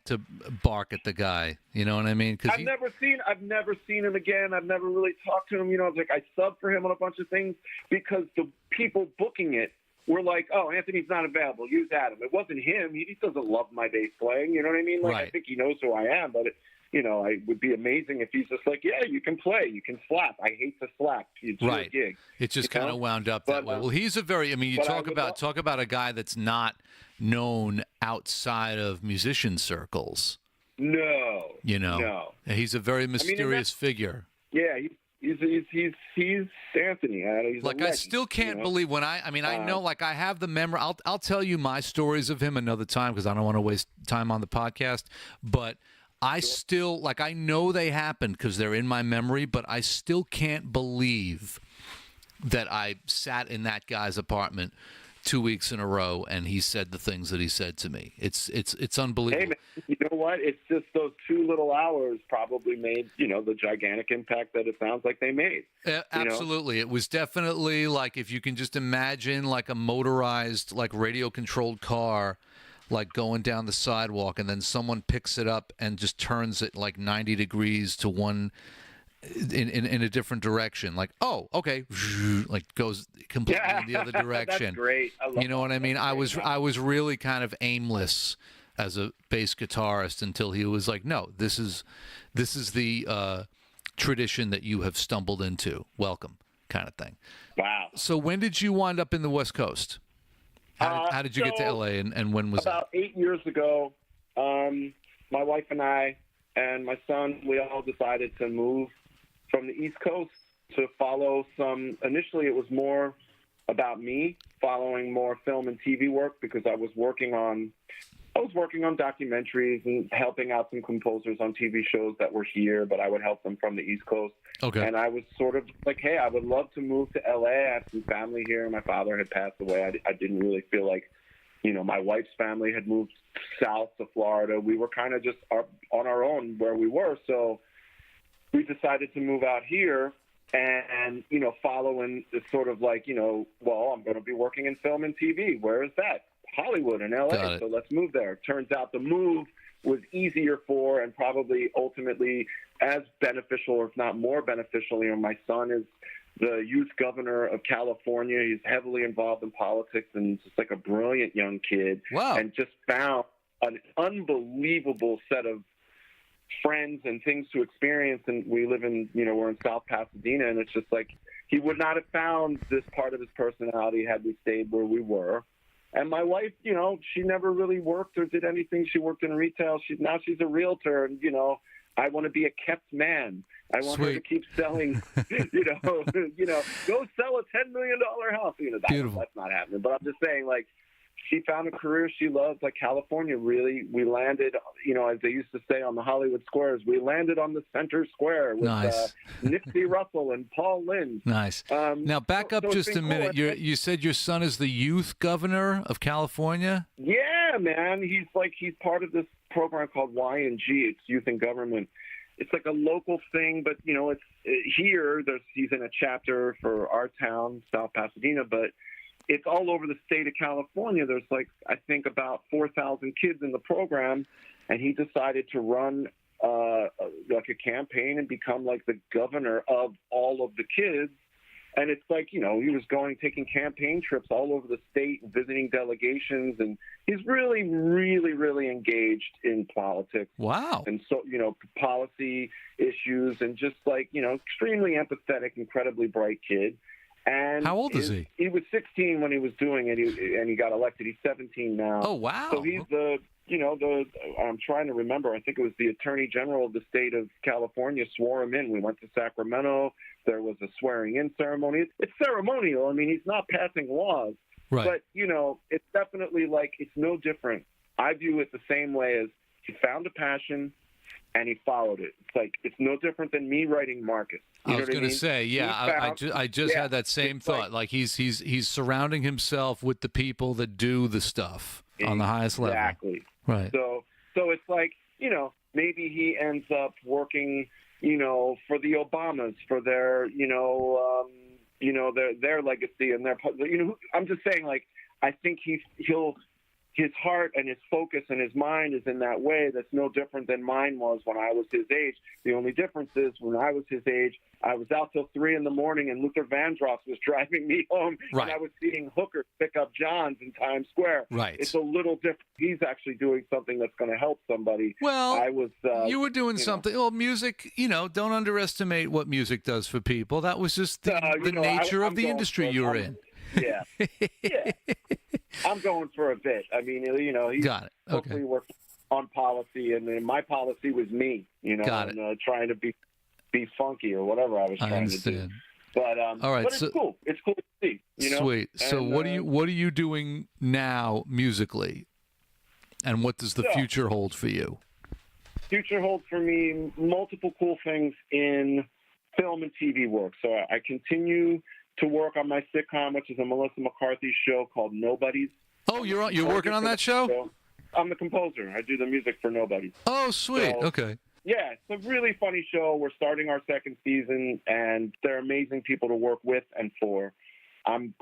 to bark at the guy. You know what I mean? I've never seen him again. I've never really talked to him. You know, it's like I subbed for him on a bunch of things because the people booking it were like, "Oh, Anthony's not available. Use Adam." It wasn't him. He just doesn't love my bass playing. You know what I mean? Like, I think he knows who I am, but you know, it would be amazing if he's just like, "Yeah, you can play. You can slap. I hate to slap. You do a gig." It just kind of wound up that way. Well, he's a very, I mean, you talk about a guy that's not known outside of musician circles. No. You know. No. He's a very mysterious figure. Yeah, he's Anthony. He's like, I still can't believe when I know, like, I have the memory. I'll tell you my stories of him another time because I don't want to waste time on the podcast, but I still, like, I know they happened because they're in my memory, but I still can't believe that I sat in that guy's apartment 2 weeks in a row and he said the things that he said to me. It's unbelievable. Hey, man, you know what? It's just those 2 little hours probably made, you know, the gigantic impact that it sounds like they made. Absolutely. It was definitely like, if you can just imagine like a motorized, like radio-controlled car, like going down the sidewalk, and then someone picks it up and just turns it like 90 degrees to one in a different direction. Like, oh, okay, like goes completely in the other direction. That's great. I love you know what I mean? I was really kind of aimless as a bass guitarist until he was like, "No, this is the tradition that you have stumbled into. Welcome," kind of thing. Wow. So when did you wind up in the West Coast? How did you get to L.A. and when was about 8 years ago? My wife and I and my son, we all decided to move from the East Coast to follow some. Initially, it was more about me following more film and TV work because I was working on documentaries and helping out some composers on TV shows that were here, but I would help them from the East Coast. Okay. And I was sort of like, hey, I would love to move to LA. I have some family here. My father had passed away. I didn't really feel like, you know, my wife's family had moved south to Florida. We were kind of just on our own where we were. So we decided to move out here and, you know, following the sort of like, you know, well, I'm going to be working in film and TV. Where is that? Hollywood in LA. So let's move there. Turns out the move was easier for and probably ultimately as beneficial, or if not more beneficial. You know, my son is the youth governor of California. He's heavily involved in politics and just like a brilliant young kid. Wow. And just found an unbelievable set of friends and things to experience. And we live in, we're in South Pasadena, and it's just like he would not have found this part of his personality had we stayed where we were. And my wife, she never really worked or did anything. She worked in retail. Now she's a realtor, and I want to be a kept man. I want her to keep selling, go sell a $10 million house. Beautiful. That's not happening. But I'm just saying, like, she found a career she loves. Like California, really, we landed, as they used to say on the Hollywood squares, we landed on the center square with Nipsey Russell and Paul Lynde. Nice. Now, back up just a minute. Cool. You said your son is the youth governor of California? Yeah, man. He's part of this program called YNG. It's Youth in Government. It's like a local thing, but, it's here. He's in a chapter for our town, South Pasadena, but it's all over the state of California. There's I think about 4,000 kids in the program, and he decided to run a campaign and become the governor of all of the kids. And it's he was taking campaign trips all over the state, visiting delegations, and he's really, really, really engaged in politics. Wow. And so, policy issues, and just extremely empathetic, incredibly bright kid. And how old is he? He was 16 when he was doing it, and he got elected. He's 17 now. Oh, wow. So he's I'm trying to remember, I think it was the Attorney General of the state of California swore him in. We went to Sacramento. There was a swearing-in ceremony. It's ceremonial. I mean, he's not passing laws. Right. But, it's definitely it's no different. I view it the same way as he found a passion and he followed it. It's no different than me writing Marcus. I was going to say, yeah, I just had that same thought. He's surrounding himself with the people that do the stuff on the highest level. Exactly. Right. So it's maybe he ends up working, for the Obamas, for their, their legacy and their, I'm just saying, I think his heart and his focus and his mind is in that way that's no different than mine was when I was his age. The only difference is when I was his age, I was out till 3 a.m. and Luther Vandross was driving me home, right. And I was seeing hookers pick up Johns in Times Square. Right. It's a little different. He's actually doing something that's going to help somebody. Well, I was. You were doing something. Well, music. Don't underestimate what music does for people. That was just the nature of the industry you were in. Yeah. Yeah. I'm going for a bit. I mean, he's got it. Okay. Hopefully worked on policy, and then my policy was me, trying to be funky or whatever I was trying to do. But all right, but it's cool. It's cool to see. Sweet. So and, what are you doing now musically, and what does the future hold for you? Future holds for me multiple cool things in film and TV work. So I continue to work on my sitcom, which is a Melissa McCarthy show called Nobodies. Oh, you're working on that show? I'm the composer. I do the music for Nobodies. Oh, sweet. So, okay. Yeah, it's a really funny show. We're starting our second season, and they're amazing people to work with and for. I'm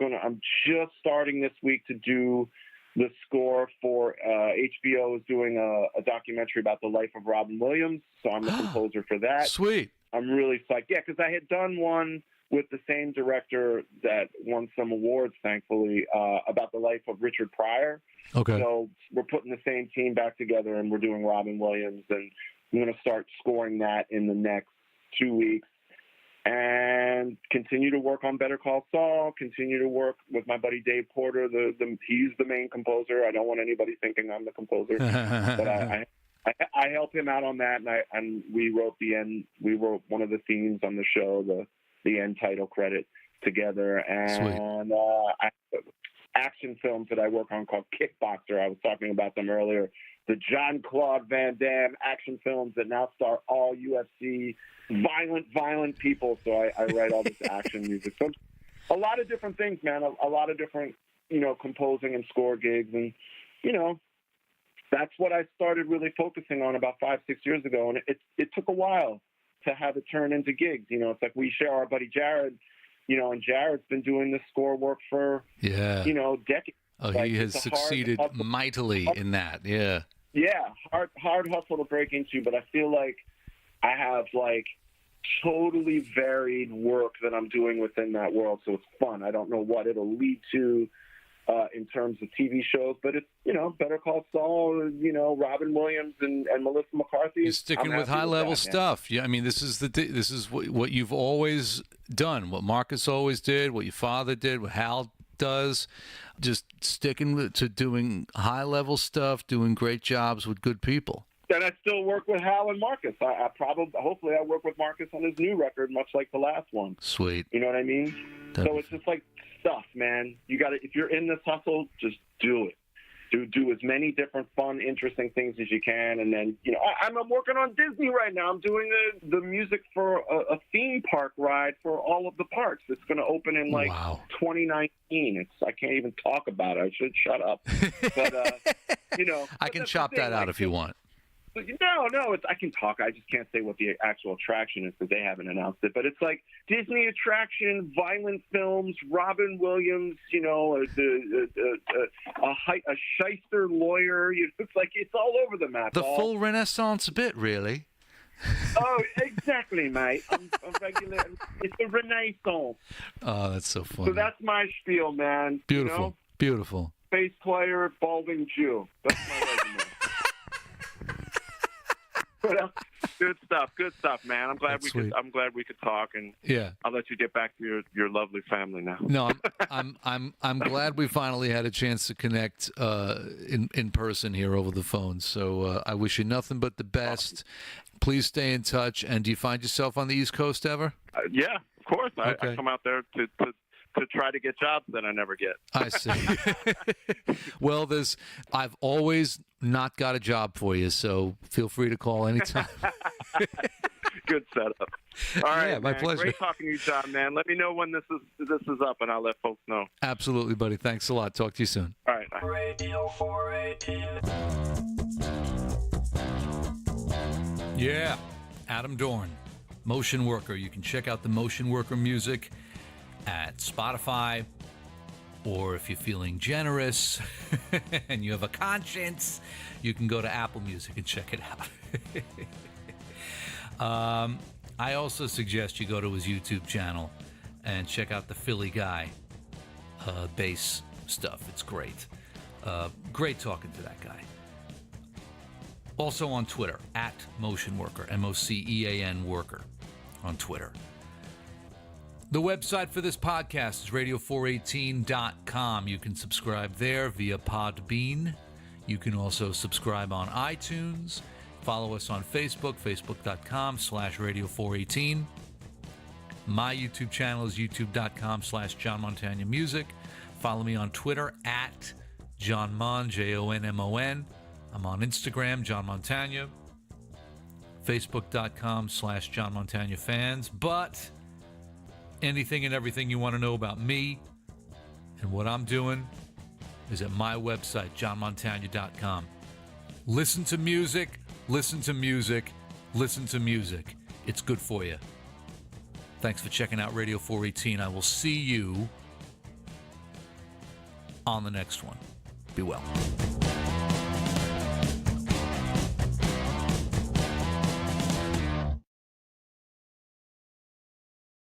just starting this week to do the score for HBO is doing a documentary about the life of Robin Williams, so I'm the composer for that. Sweet. I'm really psyched. Yeah, because I had done one with the same director that won some awards, thankfully, about the life of Richard Pryor. Okay. So we're putting the same team back together, and we're doing Robin Williams, and I'm going to start scoring that in the next 2 weeks, and continue to work on Better Call Saul, continue to work with my buddy Dave Porter. He's the main composer. I don't want anybody thinking I'm the composer, but I help him out on that, and we wrote one of the themes on the show, the end title credit together, and action films that I work on called Kickboxer. I was talking about them earlier. The Jean-Claude Van Damme action films that now star all UFC violent people. So I write all this action music. So a lot of different things, man. A lot of different, composing and score gigs, and that's what I started really focusing on about 5-6 years ago, and it took a while to have it turn into gigs. It's like we share our buddy Jared, and Jared's been doing this score work for, decades. Oh, he has succeeded mightily in that. Yeah. Yeah. Hard hustle to break into, but I feel like I have totally varied work that I'm doing within that world. So it's fun. I don't know what it'll lead to. in terms of TV shows, but it's, Better Call Saul, Robin Williams and Melissa McCarthy. You're sticking with high-level stuff. Yeah, I mean, this is what you've always done, what Marcus always did, what your father did, what Hal does. Just sticking to doing high-level stuff, doing great jobs with good people. And I still work with Hal and Marcus. Hopefully I work with Marcus on his new record, much like the last one. Sweet. You know what I mean? So it's just like stuff, man. You got to, if you're in this hustle, just do it. Do as many different fun, interesting things as you can. And then, I'm working on Disney right now. I'm doing the music for a theme park ride for all of the parks. It's going to open in 2019. I can't even talk about it. I should shut up. But, I can chop that out if you want. No, I can talk. I just can't say what the actual attraction is because they haven't announced it. But it's like Disney attraction, violent films, Robin Williams, a shyster lawyer. It's like it's all over the map. The full Renaissance bit, really. Oh, exactly, mate. I'm regular. It's the Renaissance. Oh, that's so funny. So that's my spiel, man. Beautiful, beautiful. Bass player, balding Jew. That's my resume. Good stuff, man. I'm glad we could talk, and I'll let you get back to your lovely family now. No, I'm glad we finally had a chance to connect in person here over the phone. So I wish you nothing but the best. Please stay in touch. And do you find yourself on the East Coast ever? Yeah, of course. Okay. I come out there to try to get jobs that I never get. I see. Well, I've always not got a job for you, so feel free to call anytime. Good setup. All right, yeah, my pleasure. Great talking to you, John, man. Let me know when this is up, and I'll let folks know. Absolutely, buddy. Thanks a lot. Talk to you soon. All right. Bye. Radio 418. Yeah, Adam Dorn, Motion Worker. You can check out the Motion Worker music at Spotify, or if you're feeling generous and you have a conscience, you can go to Apple Music and check it out. I also suggest you go to his YouTube channel and check out the Philly Guy bass stuff. It's great. Great talking to that guy. Also on Twitter, at Motion Worker, Mocean Worker on Twitter. The website for this podcast is radio418.com. You can subscribe there via Podbean. You can also subscribe on iTunes. Follow us on Facebook, facebook.com/radio418. My YouTube channel is youtube.com/John Montagna Music. Follow me on Twitter at John Mon, JONMON. I'm on Instagram, John Montagna. Facebook.com/John Montagna Fans. But anything and everything you want to know about me and what I'm doing is at my website, johnmontagna.com. Listen to music, listen to music, listen to music. It's good for you. Thanks for checking out Radio 418. I will see you on the next one. Be well.